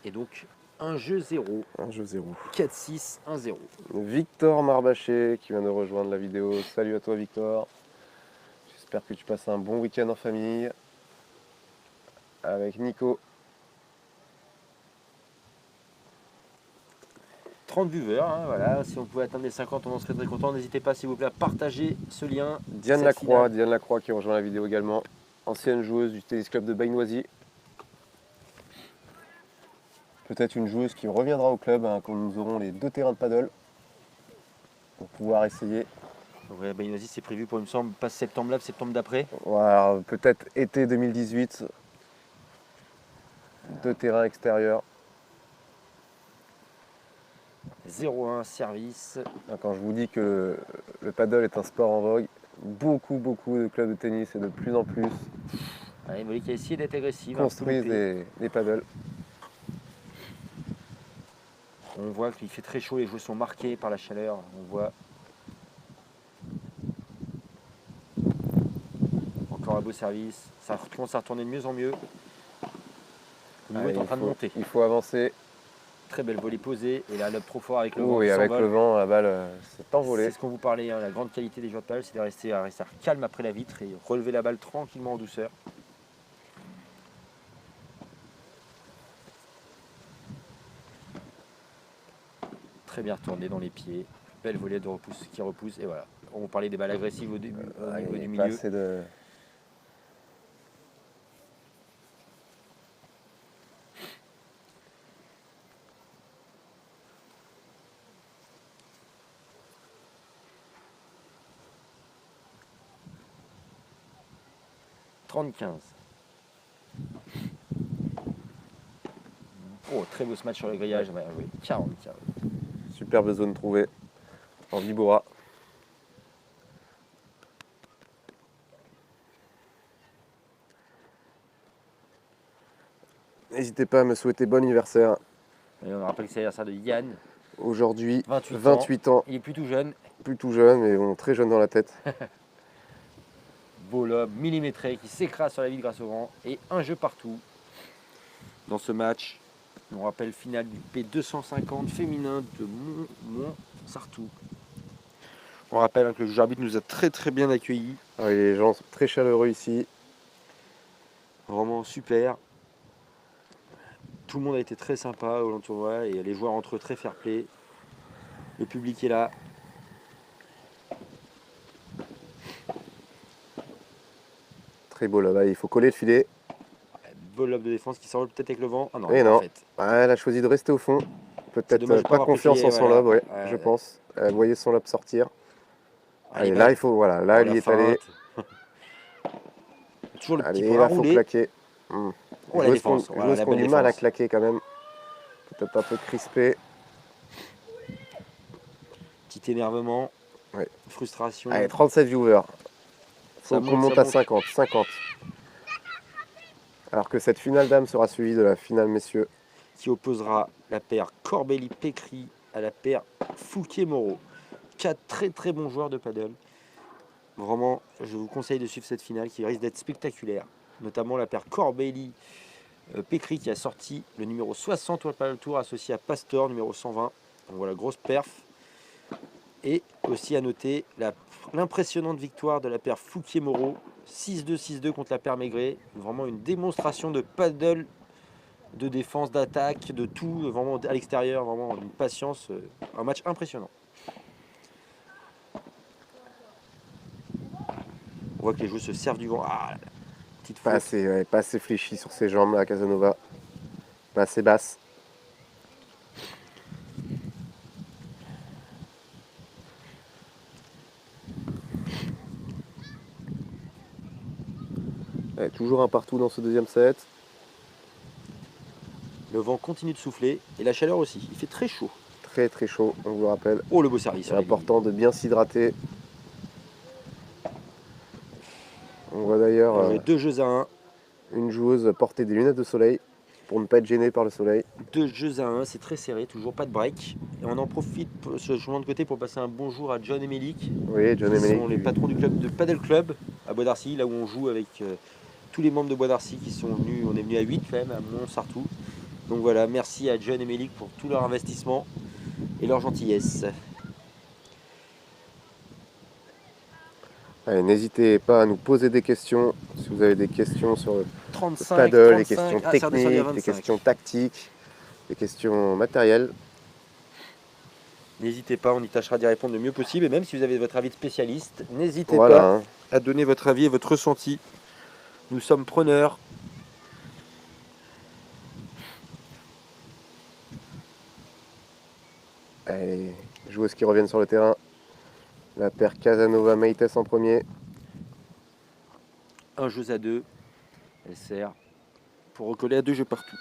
Et donc, Un jeu 0. Un jeu 0. 4-6, 1-0. Victor Marbaché qui vient de rejoindre la vidéo. Salut à toi Victor. J'espère que tu passes un bon week-end en famille. Avec Nico. 30 viewers, hein, voilà. Si on pouvait atteindre les 50, on en serait très content. N'hésitez pas, s'il vous plaît, à partager ce lien. Diane Cette Lacroix qui rejoint la vidéo également. Ancienne joueuse du tennis club de Baignoisy. Peut-être une joueuse qui reviendra au club hein, quand nous aurons les 2 terrains de paddle pour pouvoir essayer. Ouais, Baignoisy, c'est prévu pour, il me semble, pas septembre là, septembre d'après. Voilà, peut-être été 2018. 2 terrains extérieurs. 0-1, service. Quand je vous dis que le paddle est un sport en vogue, beaucoup de clubs de tennis et de plus en plus Allez, Molly qui a essayé d'être agressive. construisent des paddles. On voit qu'il fait très chaud, les joueurs sont marqués par la chaleur. On voit encore un beau service. Ça commence à retourner de mieux en mieux. Le niveau est en train de monter. Il faut avancer. Très belle volée posée. Et là, le trop fort avec le vent. Et qui avec s'envole. le vent, la balle s'est envolée. C'est ce qu'on vous parlait, hein, la grande qualité des joueurs de paddle, c'est de rester calme après la vitre et relever la balle tranquillement en douceur. Très bien retourné dans les pieds. Belle volée de repousse qui repousse. Et voilà. On vous parlait des balles agressives au début, au niveau du milieu. Assez de... « 30-15. Oh, très beau ce match sur le grillage. Ouais, oui, 40. Superbe zone trouvée en Vibora. N'hésitez pas à me souhaiter bon anniversaire. Et on rappelle que c'est l'anniversaire de Yann, Aujourd'hui, 28 28 ans. Il est plus tout jeune. Plus tout jeune, mais bon, très jeune dans la tête. Beau lob millimétré qui s'écrase sur la vitre grâce au vent. Et un jeu partout dans ce match. On rappelle finale du P250 féminin de Mont-Sartou. On rappelle hein, que le juge arbitre nous a très bien accueillis. Ah, et les gens sont très chaleureux ici. Vraiment super. Tout le monde a été très sympa au long du tournoi et les joueurs entre eux très fair play. Le public est là. Très beau là-bas, il faut coller le filet. Beau lob de défense qui s'envole peut-être avec le vent. Ah non, Et en non. fait. Ah, elle a choisi de rester au fond. C'est Peut-être dommage de pas pas avoir confiance pris le en son filet, lob, voilà. ouais, je pense. Elle voyait son lob sortir. Allez, Allez, bah, là, il faut, voilà, là, oh, elle la y est allée. feinte. Toujours le petit Allez, point là, à faut rouler. claquer. Oh, Les la joueuses défense. qui ont- Voilà, joueuses la qui ont belle du mal à défense. claquer quand même. Peut-être un peu crispé. Petit énervement. Ouais. Frustration. Allez, 37 viewers. Ça Faut qu'on monte, monte ça à 50. 50. Alors que cette finale dame sera suivie de la finale messieurs. Qui opposera la paire Corbelli-Pécry à la paire Fouquier-Moreau. 4 très bons joueurs de paddle. Vraiment, je vous conseille de suivre cette finale qui risque d'être spectaculaire. Notamment la paire Corbelli-Pécry qui a sorti le numéro 60 au Paddle Tour associé à Pastor, numéro 120. Donc voilà, grosse perf. Et aussi à noter l'impressionnante victoire de la paire Fouquier-Moreau. 6-2, 6-2 contre la paire Maigret. Vraiment une démonstration de paddle, de défense, d'attaque, de tout, vraiment à l'extérieur, vraiment une patience, un match impressionnant. On voit que les joueurs se servent du vent. Ah, là, là. Petite Pas faute. assez, ouais, pas assez fléchi sur ses jambes à Casanova. Pas assez basse. Ouais, toujours un partout dans ce deuxième set. Le vent continue de souffler et la chaleur aussi. Il fait très chaud. Très chaud, on vous le rappelle. Oh, le beau service. C'est important de bien s'hydrater. On voit d'ailleurs 2 jeux à 1. une joueuse porter des lunettes de soleil pour ne pas être gênée par le soleil. 2 jeux à 1, c'est très serré, toujours pas de break. Et on en profite pour ce changement de côté pour passer un bonjour à John et Melik, Oui, John qui et sont Melik. les patrons du club de Paddle Club à Bois d'Arcy, là où on joue avec tous les membres de Bois d'Arcy qui sont venus. On est venu à 8 quand même, à Mont-Sartou. Donc voilà, merci à John et Mélik pour tout leur investissement et leur gentillesse. Allez, n'hésitez pas à nous poser des questions. Si vous avez des questions sur le 35, paddle, des 35, questions c'est redescendu à techniques, des 25. questions tactiques, des questions matérielles. N'hésitez pas, on y tâchera d'y répondre le mieux possible. Et même si vous avez votre avis de spécialiste, n'hésitez Voilà, pas hein. à donner votre avis et votre ressenti. Nous sommes preneurs. Allez, joueuses qui reviennent sur le terrain. La paire Casanova Meites en premier. Un jeu à 2. Elle sert pour recoller à 2 jeux partout.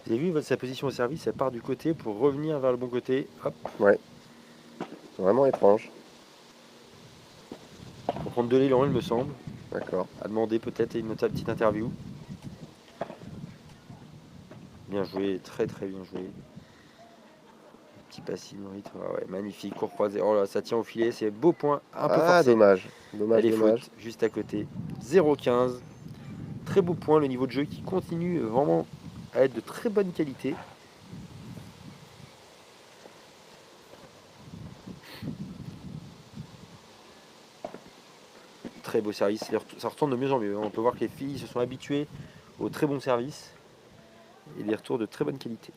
Vous avez vu sa position au service, elle part du côté pour revenir vers le bon côté. Hop, Vraiment étrange. pour prendre de l'élan, il me semble. D'accord. À demander peut-être une petite interview. Bien joué, très très bien joué. Petit passif dans le rythme, ouais, magnifique, court croisé. Oh là, ça tient au filet, c'est beau point, un peu Ah, forcé. dommage. Dommage, Elle est dommage. faute, juste à côté. 0,15. Très beau point, le niveau de jeu qui continue vraiment à être de très bonne qualité. Très beau service, ça retourne de mieux en mieux. On peut voir que les filles se sont habituées au très bon service et des retours de très bonne qualité.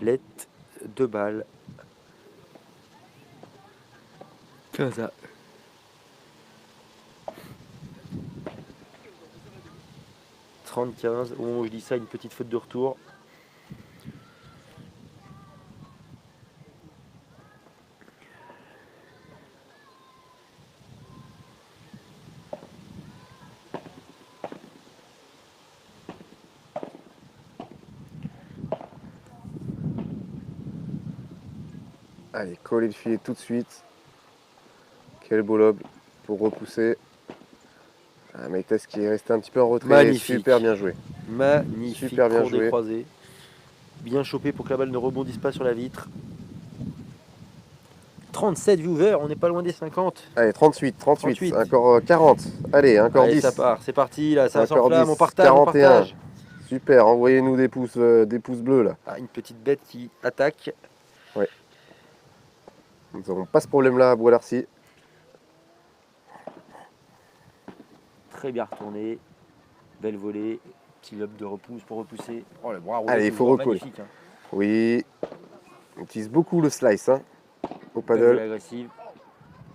Let 2 balles. 15 à 30-15. Au moment où je dis ça, une petite faute de retour. Allez, coller le filet tout de suite. Quel beau lob pour repousser. Ah, Meites qui est resté un petit peu en retrait. Magnifique. Super bien joué. Magnifique, Super bien court joué. décroisé. Bien chopé pour que la balle ne rebondisse pas sur la vitre. 37 viewers, on n'est pas loin des 50. Allez, 38, 38, 38. encore 40. Allez, encore Allez, 10. ça part, c'est parti, là, ça Encore s'enflamme, 10, on partage, 41. on partage. Super, envoyez-nous des pouces bleus là. Ah, une petite bête qui attaque. Nous n'avons pas ce problème-là à Bois-Larcy. Très bien retourné. Belle volée. Petit lob de repousse pour repousser. Oh, le bras roulé, Allez, il faut toujours recoller. magnifique, hein. Oui, on utilise beaucoup le slice au Belle volée paddle. agressive.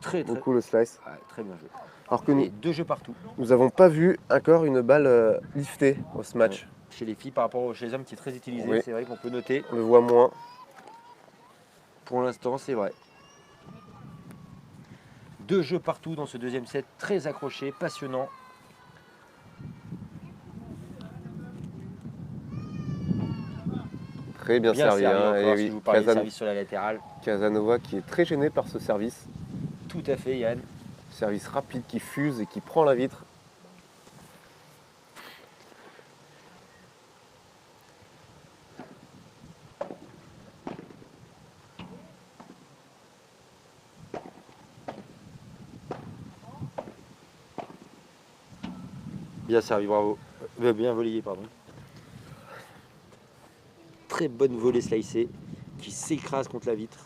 Très, très, Beaucoup le slice. ouais, très bien joué. Alors que Et 2 jeux partout. nous n'avons pas vu encore une balle liftée au ce match. Chez les filles par rapport chez les hommes qui est très utilisé, Oui. c'est vrai qu'on peut noter. On le voit moins. Pour l'instant, c'est vrai. 2 jeux partout dans ce deuxième set, très accroché, passionnant. Très bien, servi. servi Hein. encore, Et si oui, vous parlez de service sur la latérale. Casanova qui est très gêné par ce service. Tout à fait, Yann. Service rapide qui fuse et qui prend la vitre. Bien servi, bravo. Bien volé, pardon. Très bonne volée slicée qui s'écrase contre la vitre.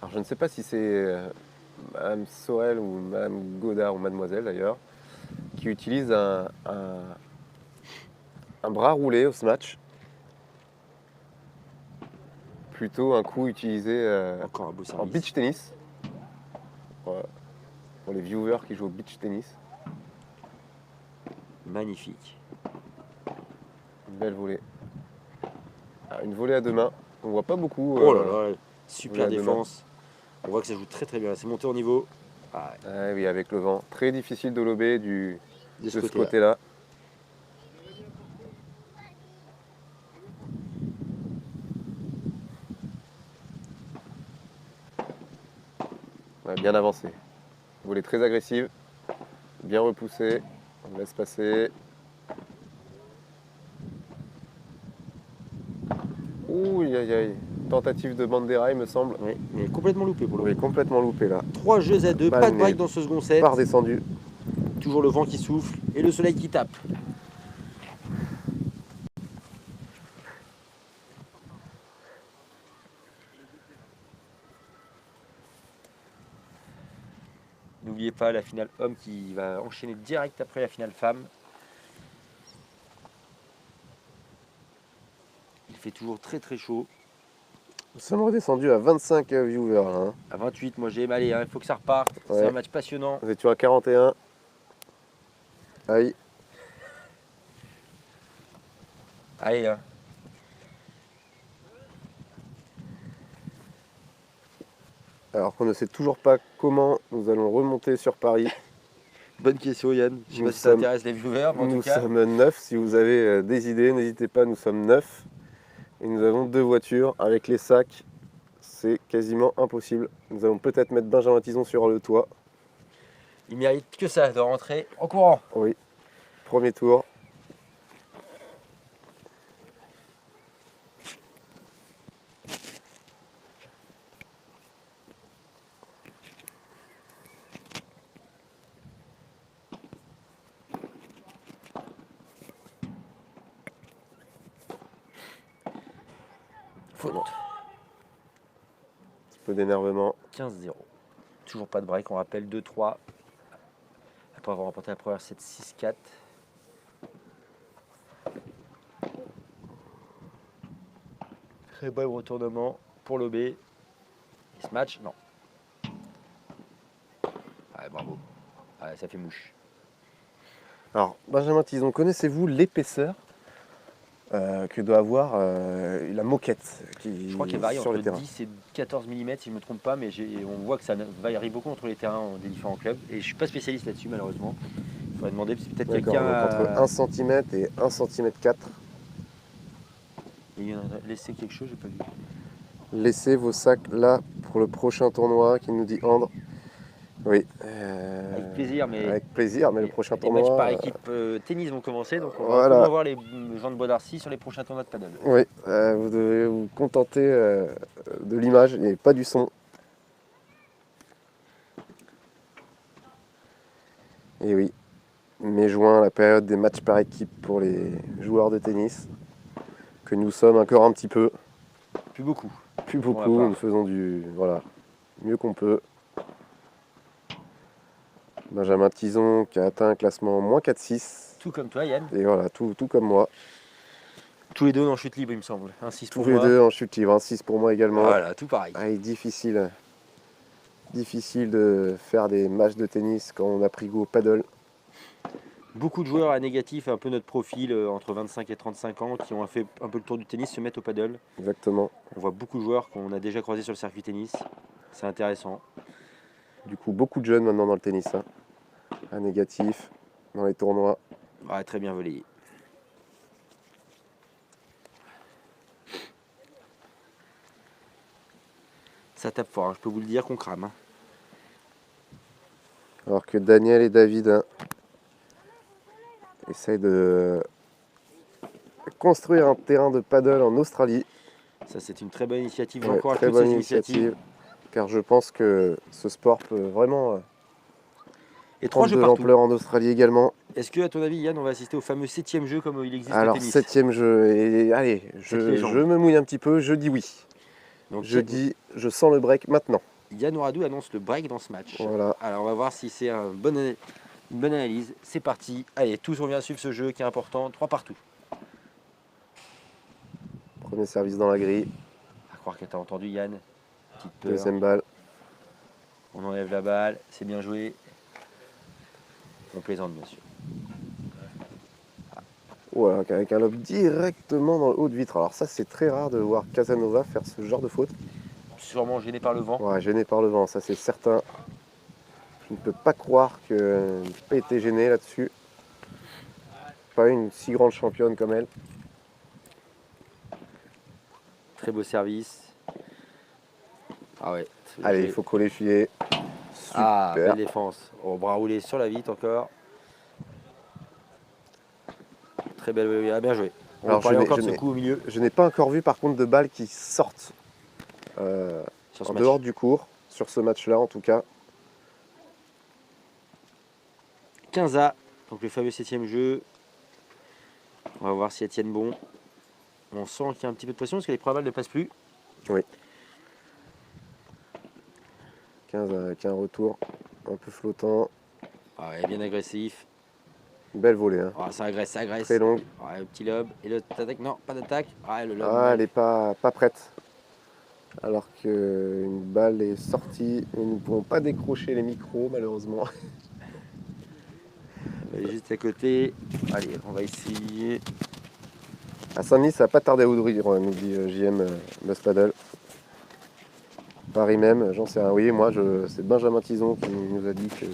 Alors je ne sais pas si c'est Madame Sorel ou Madame Godard ou Mademoiselle d'ailleurs, qui utilise un bras roulé au smash. Plutôt un coup utilisé Encore un beau en service. beach tennis. Pour les viewers qui jouent au beach tennis. Magnifique. Une belle volée. Alors, une volée à deux mains. On voit pas beaucoup. Oh là là, super volée à deux défense. On voit que ça joue très très bien. C'est monté au niveau. Ah, Ah oui, avec le vent. Très difficile de lober de ce côté-là. côté-là. bien avancée. Volée très agressive, bien repoussée. On laisse passer. Ouh, aïe, aïe, aïe. Tentative de Bandera, il me semble. Oui, mais complètement loupé pour le Oui, coup. complètement loupé là. 3 jeux à 2, Balle pas de break n'est dans ce second set. pas redescendu. Toujours le vent qui souffle et le soleil qui tape. N'oubliez pas la finale homme qui va enchaîner direct après la finale femme. Il fait toujours très très chaud. Nous sommes redescendus à 25 viewers là. Hein. À 28, moi j'ai aimé, il faut que ça reparte. C'est Ouais. un match passionnant. Nous étions à 41. Aïe. Allez, hein. Alors qu'on ne sait toujours pas comment nous allons remonter sur Paris. Bonne question Yann. Je sais Nous pas si ça sommes- intéresse les viewers, mais en Nous tout cas, sommes 9. Si vous avez des idées, n'hésitez pas, nous sommes 9. Et nous avons 2 voitures. Avec les sacs, c'est quasiment impossible. Nous allons peut-être mettre Benjamin Tison sur le toit. il mérite que ça de rentrer en courant. Oui. Premier tour. Faute. Un petit peu d'énervement. 15-0. Toujours pas de break, on rappelle 2-3. Après avoir remporté la première 7-6-4. Très bon retournement pour l'OB. Et ce match, non. Ouais, bravo. Ouais, ça fait mouche. Alors, Benjamin Tison, connaissez-vous l'épaisseur que doit avoir la moquette qui Je crois qu'elle varie sur entre le terrain? 10 et 14 mm si je ne me trompe pas, mais on voit que ça varie beaucoup entre les terrains des différents clubs. Et je ne suis pas spécialiste là-dessus malheureusement. Il faudrait demander, parce que peut-être D'accord, quelqu'un donc entre 1 cm et 1 cm 4. Il a laissé quelque chose, j'ai pas vu. Laissez vos sacs là pour le prochain tournoi, qui nous dit Andre. Oui. Avec plaisir, mais Avec plaisir, mais le prochain les matchs tournoi. par équipe tennis vont commencer, donc on va Voilà. un peu moins voir les gens de Bois-d'Arcy sur les prochains tournois de paddle. Oui, vous devez vous contenter de l'image et pas du son. Et oui, mai-juin, la période des matchs par équipe pour les joueurs de tennis, que nous sommes encore un petit peu, Plus beaucoup. plus Pour beaucoup, ma part. nous faisons voilà, mieux qu'on peut. Benjamin Tison qui a atteint un classement moins 4-6, Tout comme toi, Yann. et voilà, tout comme moi. Tous les deux en chute libre, il me semble. Un 6 pour Tous les moi. deux en chute libre, un 6 pour moi également. Voilà, tout pareil. Ah, il est difficile de faire des matchs de tennis quand on a pris goût au paddle. Beaucoup de joueurs à négatif, un peu notre profil, entre 25 et 35 ans, qui ont fait un peu le tour du tennis, se mettent au paddle. Exactement. On voit beaucoup de joueurs qu'on a déjà croisés sur le circuit tennis. C'est intéressant. Du coup, beaucoup de jeunes maintenant dans le tennis. Hein. À négatif, dans les tournois. Ouais, très bien volé. Ça tape fort, hein, je peux vous le dire qu'on crame. Hein. Alors que Daniel et David hein, essayent de construire un terrain de paddle en Australie. Ça, c'est une très bonne initiative. Ouais, J'encourage très toutes bonne ces initiatives. car je pense que ce sport peut vraiment Et 3 prendre jeux de partout. l'ampleur en Australie également. Est-ce que, à ton avis, Yann, on va assister au fameux 7e jeu comme il existe au Alors, tennis 7e jeu, et allez, je légende. me mouille un petit peu, je dis oui. Donc, Je sens le break maintenant. Yann Ouradou annonce le break dans ce match. Voilà. Alors, on va voir si c'est une bonne analyse. C'est parti. Allez, tous on vient suivre ce jeu qui est important. 3 partout. Premier service dans la grille, À croire que tu as entendu, Yann. Petite peur. deuxième balle. On enlève la balle. C'est bien joué. On plaisante, bien sûr. Voilà, avec un lob directement dans le haut de vitre. Alors ça, c'est très rare de voir Casanova faire ce genre de faute. Sûrement gêné par le vent. Ouais, gêné par le vent, ça c'est certain. Je ne peux pas croire qu'elle n'ait pas été gênée là-dessus. Pas une si grande championne comme elle. Très beau service. Ah ouais. Allez, il faut coller le filet. Ah, Super. belle défense. Oh, bras roulé sur la vitre encore. Très belle, bien joué. On Alors, parlait je n'ai- encore je de ce n'ai- coup au milieu Je n'ai pas encore vu par contre de balles qui sortent euh, sur ce en match. dehors du cours, sur ce match-là en tout cas. 15A, donc le fameux 7e jeu. On va voir si elles tiennent bon. On sent qu'il y a un petit peu de pression parce que les premières balles ne passent plus. 15 avec un retour un peu flottant. Ah ouais, bien agressif. Belle volée, hein. Ah, ça agresse, ça agresse. Très longue. Ouais, le petit lob. Et le attaque, non, pas d'attaque. Ah, le lob. Ah, mal. elle n'est pas prête. Alors qu'une balle est sortie. Nous ne pouvons pas décrocher les micros malheureusement. Elle est juste à côté. Allez, on va essayer. À Saint-Denis, ça va pas tarder à ouvrir, nous dit JM Buspaddle. Paris même, j'en sais rien. Oui, moi, c'est Benjamin Tison qui nous a dit qu'il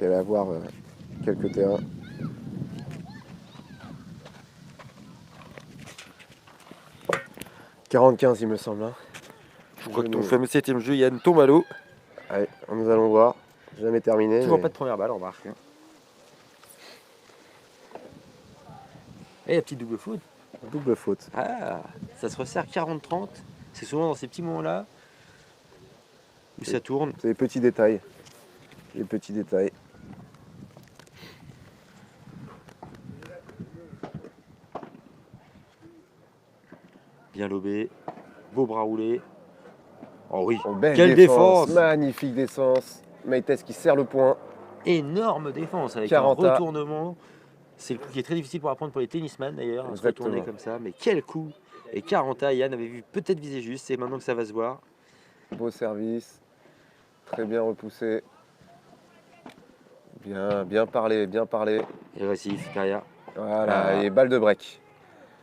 allait avoir quelques terrains. « 45 il me semble. Hein. Je crois que ton fameux 7e jeu, Yann, tombe à l'eau. Allez, nous allons voir. Jamais terminé. Toujours mais pas de première balle, on remarque. Et la petite double faute. double faute. Ah, ça se resserre 40-30. C'est souvent dans ces petits moments-là où ça tourne. C'est les petits détails. Les petits détails. Bien lobé. Beau bras roulé. Oh oui, Oh, belle quelle défense. Magnifique défense. Maïtès qui serre le point. Énorme défense avec 40 un retournement. C'est le coup qui est très difficile pour apprendre pour les tennisman d'ailleurs, à se Exactement. retourner comme ça. Mais quel coup. Et 40A, Yann avait vu peut-être viser juste, c'est maintenant que ça va se voir. Beau service. Très bien repoussé. Bien parlé, bien parlé. Et récif derrière. Voilà, Ah. et balle de break.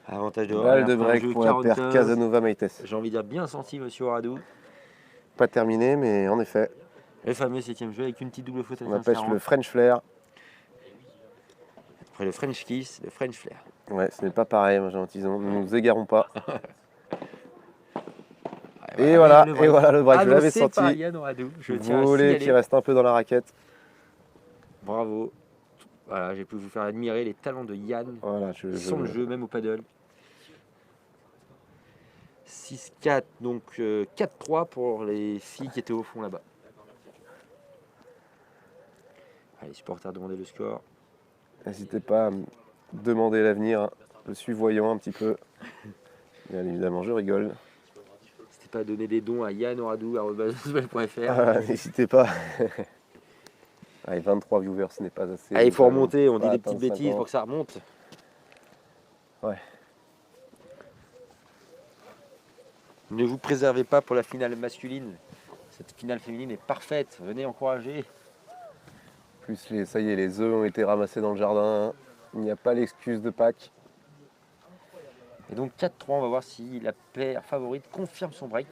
Avantage de Balle de après un break jeu pour la paire 45. Casanova Maïtès. J'ai envie de dire bien senti monsieur Radou. Pas terminé, mais en effet, Le fameux 7e jeu avec une petite double faute à on la appelle le French Flair. Après le French Kiss, le French Flair. Ouais, ce n'est pas pareil, moi j'ai un tison. Nous nous égarons pas. Ah, Et voilà, le et voilà le break, je l'avais Annoncé par senti. Yann Radou. Je tiens à Volé qui signaler. reste un peu dans la raquette. Bravo. Voilà, j'ai pu vous faire admirer les talents de Yann. Voilà, Sans le jeu, même au paddle. 6-4, donc 4-3 pour les filles qui étaient au fond là-bas. Allez, supporters, demandez le score. N'hésitez pas à me demander l'avenir. Hein. Je suis voyant un petit peu. Bien évidemment, je rigole. N'hésitez pas à donner des dons à yannoradou.fr. Ah, n'hésitez pas. Allez, 23 viewers, ce n'est pas assez. Allez, il faut Nous allons remonter, on dit pas des petites atteindre bêtises 50. pour que ça remonte. Ouais. Ne vous préservez pas pour la finale masculine. Cette finale féminine est parfaite. Venez encourager. Plus ça y est, les œufs ont été ramassés dans le jardin. Il n'y a pas l'excuse de Pâques. Et donc 4-3, on va voir si la paire favorite confirme son break.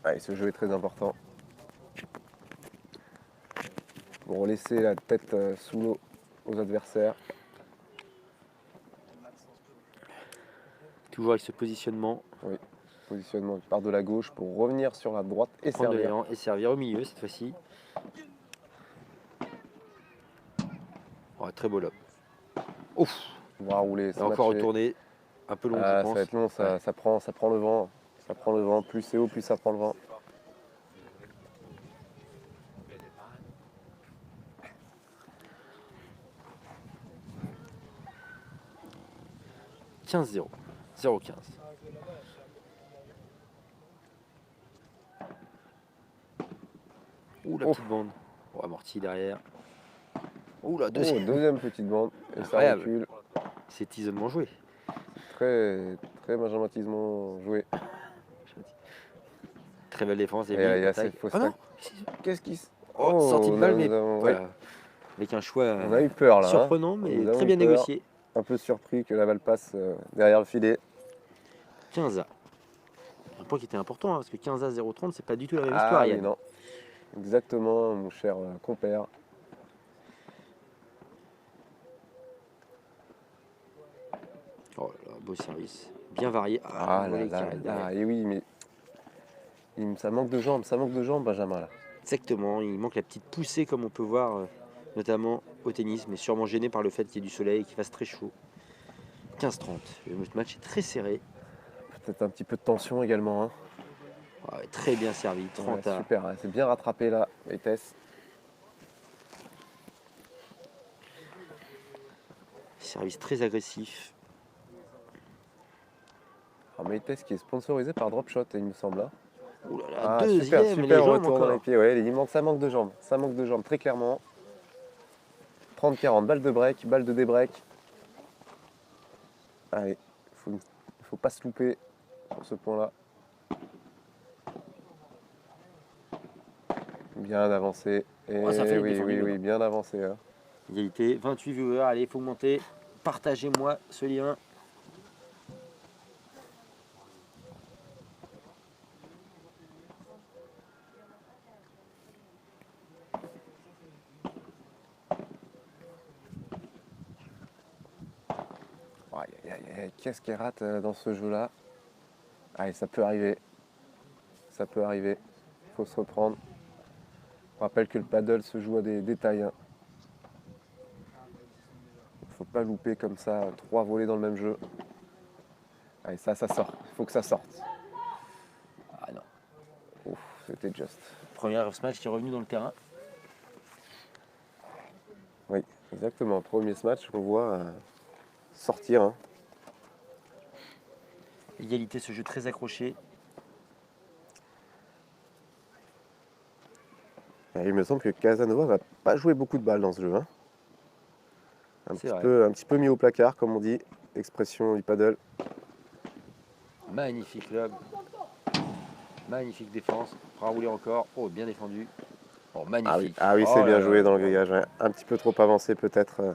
Allez, ce jeu est très important. Pour laisser la tête sous l'eau aux adversaires. Toujours avec ce positionnement. Positionnement qui part de la gauche pour revenir sur la droite et Prendre de servir. l'élan et servir au milieu cette fois-ci. Oh, très beau lob. Ouf. On va rouler. Et ça encore matché. retourné. Un peu long, Ah, je ça pense. va être long, ça, Ouais. ça prend le vent. Ça prend le vent. Plus c'est haut, plus ça prend le vent. « 15-0. 0-15. Ouh, la Oh. petite bande. Oh, amorti derrière. Ouh, la Oh, deuxième. deuxième petite bande. Et ça Incroyable. recule. C'est tisonement joué. Très, très benjamatisement joué. Très belle défense. Et il y a assez attaque. fausse Oh non. Qu'est-ce qui se... Oh, sortie de balle, mais ouais, voilà. Avec un choix on a eu peur là. hein. surprenant, mais Nous avons très eu bien peur. négocié. Un peu surpris que la balle passe derrière le filet. 15A. Un point qui était important, hein, parce que 15A 0,30, c'est pas du tout la même Ah histoire, oui, Yann. non. Exactement, mon cher compère. Oh là là, beau service. Bien varié. Ah le là volet qui là arrête derrière. là, et oui, mais ça manque de jambes, Benjamin là. Exactement, il manque la petite poussée comme on peut voir notamment au tennis, mais sûrement gêné par le fait qu'il y ait du soleil et qu'il fasse très chaud. 15-30, le match est très serré. Peut-être un petit peu de tension également. Hein. Ouais, très bien servi, Ouais, 30 à... super, hein, c'est bien rattrapé là, Meitès. Service très agressif. Alors Meitès qui est sponsorisé par Dropshot, il me semble. Hein. Ouh là là, Ah deuxième, super, les jambes retour dans les encore. pieds. Ouais, ça manque de jambes, très clairement. 30-40, balle de break, balle de débreak. Allez, il faut pas se louper sur ce point-là. Bien avancé. Et Oh, ça fait oui, défendu, oui, bien avancé. Hein. Égalité, 28 viewers, allez, il faut monter. Partagez-moi ce lien. Qu'est-ce qu'il rate dans ce jeu-là? Allez, ça peut arriver. Ça peut arriver. Il faut se reprendre. On rappelle que le paddle se joue à des détails. Hein. Faut pas louper comme ça 3 volets dans le même jeu. Allez, ça sort. Il faut que ça sorte. Ah non. Ouf, c'était juste. Premier match qui est revenu dans le terrain. Oui, exactement. Premier match qu'on voit sortir. Hein. Égalité, ce jeu très accroché. Et il me semble que Casanova va pas jouer beaucoup de balles dans ce jeu. Hein. Un petit peu mis au placard, comme on dit. Expression du paddle. Magnifique lob. Magnifique défense. Raoulé encore. Oh, bien défendu. Oh, magnifique. Ah oui, Oh c'est là bien là joué dans le là. grillage. Ouais. Un petit peu trop avancé peut-être.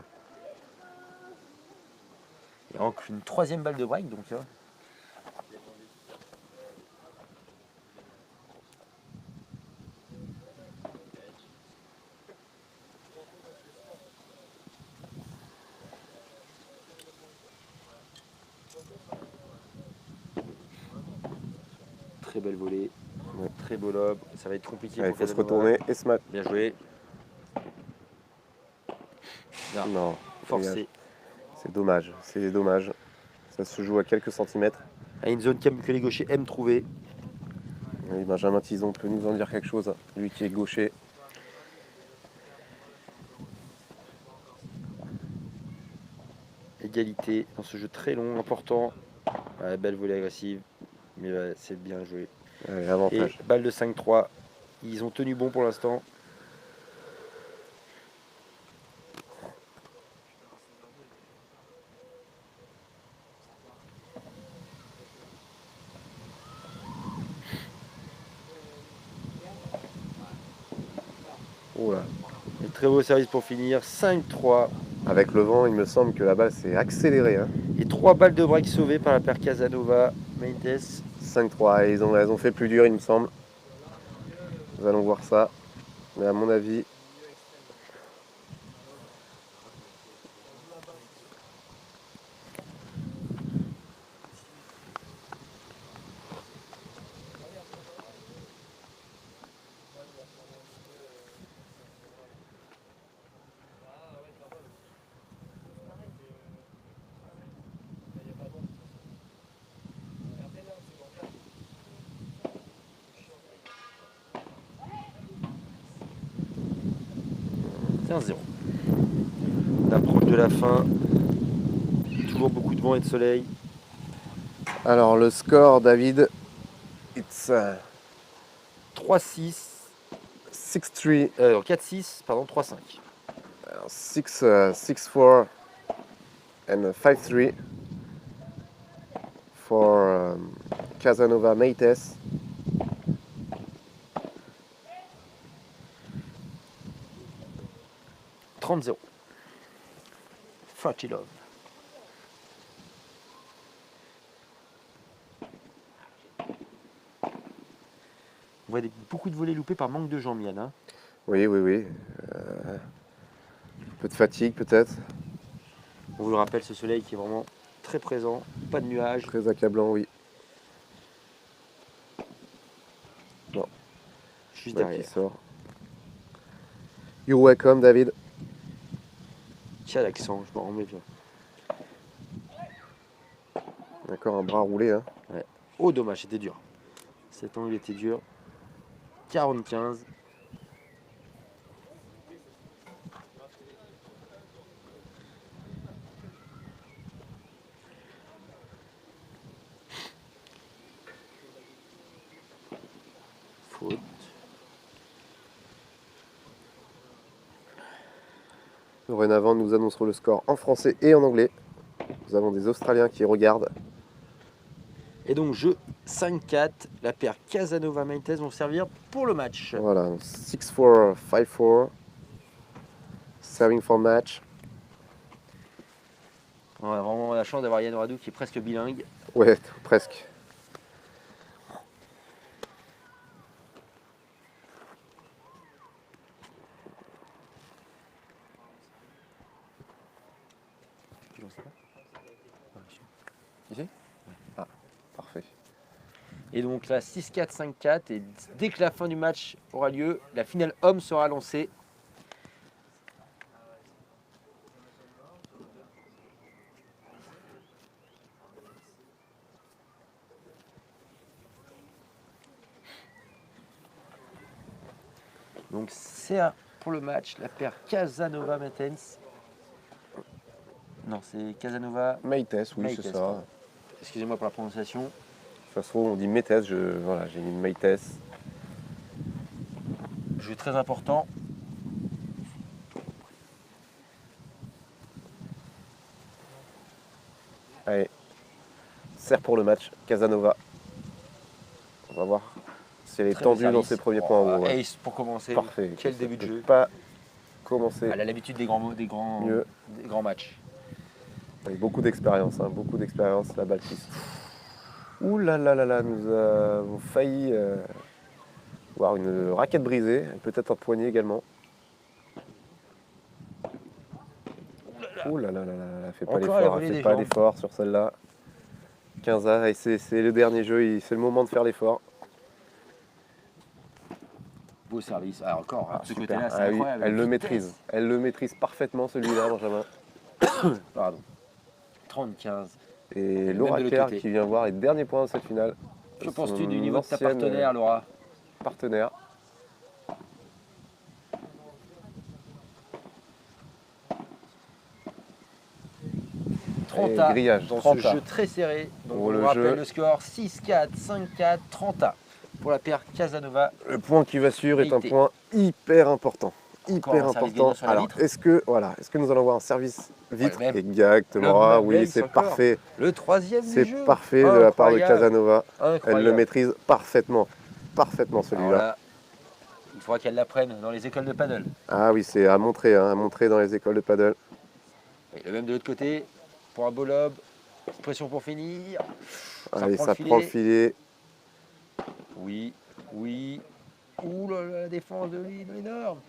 Il y a encore une troisième balle de break, donc. Très belle volée. Ouais. Très beau lob. Ça va être compliqué Il pour faut se Casanova. retourner et se mettre. Bien joué. Non, Forcé. c'est dommage. C'est dommage. Ça se joue à quelques centimètres. À une zone que les gauchers aiment trouver. Oui, Benjamin Tison peut nous en dire quelque chose. Lui qui est gaucher. Égalité dans ce jeu très long, important. Ouais, belle volée agressive. Mais ouais, c'est bien joué. Allez, Et avantage. balle de 5-3. Ils ont tenu bon pour l'instant. Oh là. Et très beau service pour finir. 5-3. Avec le vent, il me semble que la balle s'est accélérée. Hein. Et 3 balles de break sauvées par la paire Casanova. Mendes. 5-3. Et elles ont fait plus dur, il me semble. Nous allons voir ça. Mais à mon avis, C'est 1-0. L'approche de la fin. Toujours beaucoup de vent et de soleil. alors le score, David, it's 3-6. 6-3, 4-6, pardon, 3-5. 6-4 and 5-3 for Casanova Meitès. « 30-0. Fatilov. On voit beaucoup de volets loupés par manque de jambes, Yann. Hein. Oui. Un peu de fatigue peut-être. On vous le rappelle, ce soleil qui est vraiment très présent, pas de nuages. Très accablant, oui. Juste Balle derrière. qui sort. You're welcome, David. Tiens l'accent, je m'en remets bien. D'accord, un bras roulé. Hein. Oh dommage, c'était dur. Cet angle était dur. 45. Faute. Dorénavant, nous annoncerons le score en français et en anglais. Nous avons des Australiens qui regardent. Et donc jeu 5-4, la paire Casanova-Maitez vont servir pour le match. Voilà, 6-4, 5-4. Serving for match. On a vraiment la chance d'avoir Yann Radou qui est presque bilingue. Ouais, presque. Ici ? Ah, parfait. Et donc là 6-4, 5-4. Et dès que la fin du match aura lieu, la finale homme sera lancée. Donc c'est pour le match la paire Casanova-Maitez. Non, c'est Casanova. Maïtes, oui, Maïtes, c'est pardon. ça. Excusez-moi pour la prononciation. De toute façon, on dit Métès, voilà, j'ai mis Maïtes. Jeu très important. Allez, serre pour le match, Casanova. On va voir si elle est Très bon tendue dans service. ses premiers points en haut. Ouais. Ace pour commencer. Parfait. Quel Ça début de peut jeu. pas commencer Elle a l'habitude des grands mieux. matchs. Avec beaucoup d'expérience, hein, beaucoup d'expérience, la balle qui se- Ouh là là là là, nous avons failli voir une raquette brisée, et peut-être un poignet également. Ouh là là là là, là, fais pas Encore la l'effort, volée fais des pas jambes. l'effort sur celle-là. 15A, et c'est le dernier jeu, c'est le moment de faire l'effort. Beau service. Ah, encore, Ah, ce super. côté-là, c'est Ah oui, incroyable. elle le Vitesse. maîtrise. Elle le maîtrise parfaitement celui-là, Benjamin. Pardon. 30-15. Et même de Laura l'autre Kerr côté. qui vient voir les derniers points de cette finale. Que penses-tu Son du niveau de ta ancienne, partenaire, Laura? Partenaire. Et 30 grillage, dans 30 ce jeu très serré. Donc Pour on le vous rappelle jeu. le score 6-4, 5-4, 30 pour la paire Casanova. Le point qui va suivre est un Égalité. point hyper important. Encore Hyper un service important. gagnant sur la Alors, vitre. est-ce que nous allons avoir un service vitre? Ouais, le même. Exactement. Le Ah même, oui, Vince, c'est encore. parfait. Le troisième du C'est jeu. parfait de la part de Incroyable. Casanova. Elle le Incroyable. maîtrise parfaitement. Parfaitement Alors celui-là. là, il faudra qu'elle l'apprenne dans les écoles de paddle. Ah oui, c'est à montrer dans les écoles de paddle. Et le même de l'autre côté, pour un beau lob. Pression pour finir. Allez, prend ça le prend le filet. Oui, oui. Ouh là là, la défense de Lille, énorme.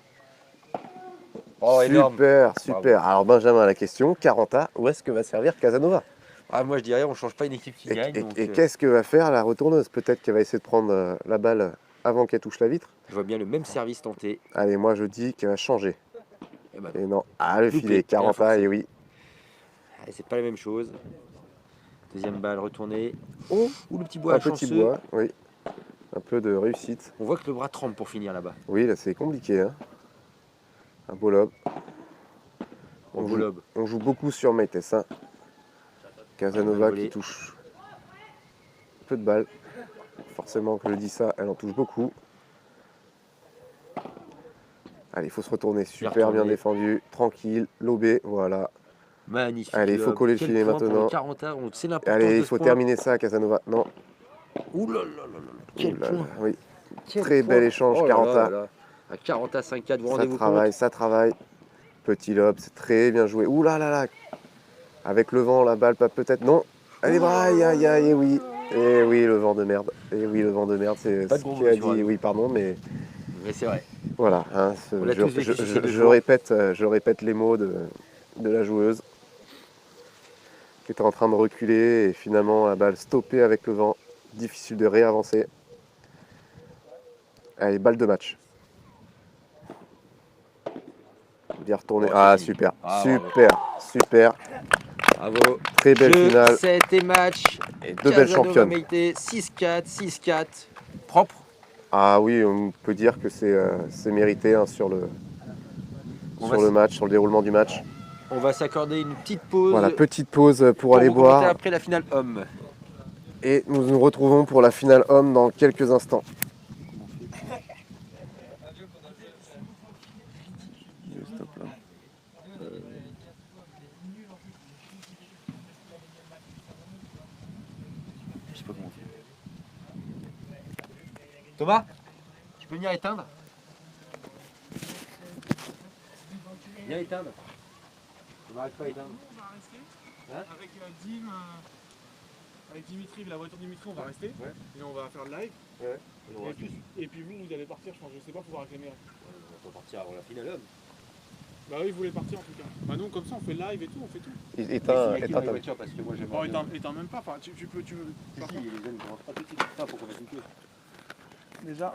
Oh, énorme. Super, super. Alors Benjamin, la question, 40A, où est-ce que va servir Casanova? Ah, moi je dirais, on ne change pas une équipe qui Et, gagne. et- donc, et qu'est-ce que va faire la retourneuse? Peut-être qu'elle va essayer de prendre la balle avant qu'elle touche la vitre. je vois bien le même service tenté. Allez, moi je dis qu'elle va changer. Eh ben, Et non, le Loupé, filet, bien 40A, forcé. et oui. allez, c'est pas la même chose. Deuxième balle retournée. Oh, ou le petit bois Un chanceux. petit bois, oui. Un peu de réussite. On voit que le bras tremble pour finir là-bas. Oui, là c'est compliqué. Hein. Un beau lob. Bon, On beau joue, lob. on joue beaucoup sur Maïtes. Hein. Casanova Bonne volée. qui touche peu de balles. Forcément que je dis ça, elle en touche beaucoup. Allez, il faut se retourner. Super bien retourné. défendu. Tranquille. Lobé, voilà. Magnifique. Allez, il faut lob. coller le Quel filet point pour maintenant. le 40 on sait l'importance Allez, de il ce faut point. terminer ça, Casanova. Non. Ouh là là là là là. Quel Ouh là point. là, oui. Quel Très point. bel échange, Oh là 40 là A. là. À 40 à 5-4, vous Ça rendez-vous travaille, compte? ça travaille. Petit lob, c'est très bien joué. Ouh là là là. Avec le vent, la balle, pas peut-être. Non. Allez, aïe, aïe, aïe, et oui. Et oui, le vent de merde. Et oui, le vent de merde, c'est Pas de ce gros qu'il mots a sur dit. Radio. Oui, pardon, mais Mais c'est vrai. voilà. Hein, On l'a tous vécu ces deux je jours. répète les mots de la joueuse. qui était en train de reculer et finalement la balle stoppée avec le vent. Difficile de réavancer. Allez, balle de match. D'y retourner. Oh, Ah, c'est super, Ah, super. Bravo. Très belle Jeu, finale. 7 et match. Et deux belles Casanova championnes. Meite, 6-4, 6-4. Propre. Ah oui, on peut dire que c'est mérité hein, sur le match, sur le déroulement du match. On va s'accorder une petite pause Voilà, petite pause pour pour aller vous commenter boire. après la finale homme. Et nous nous retrouvons pour la finale homme dans quelques instants. Stop là. Je sais pas comment on fait. Thomas, tu peux venir éteindre? Viens éteindre. On n'arrive pas à éteindre. On va rester Hein avec Dim, avec Dimitri, la voiture de Dimitri, on va rester. Ouais. Et on va faire le live. Ouais. Et puis vous allez partir, je pense. Je sais pas, faut voir avec les meilleurs. On va partir avant la finale homme. Bah oui, vous voulez partir en tout cas. Bah non, comme ça, on fait le live et tout, on fait tout. Éteins ta voiture parce que moi j'aime Oh, éteins même pas. Enfin, tu peux. Si, si, les jeunes ne commencent pas tout de suite. Putain, faut qu'on fasse une pause. Déjà,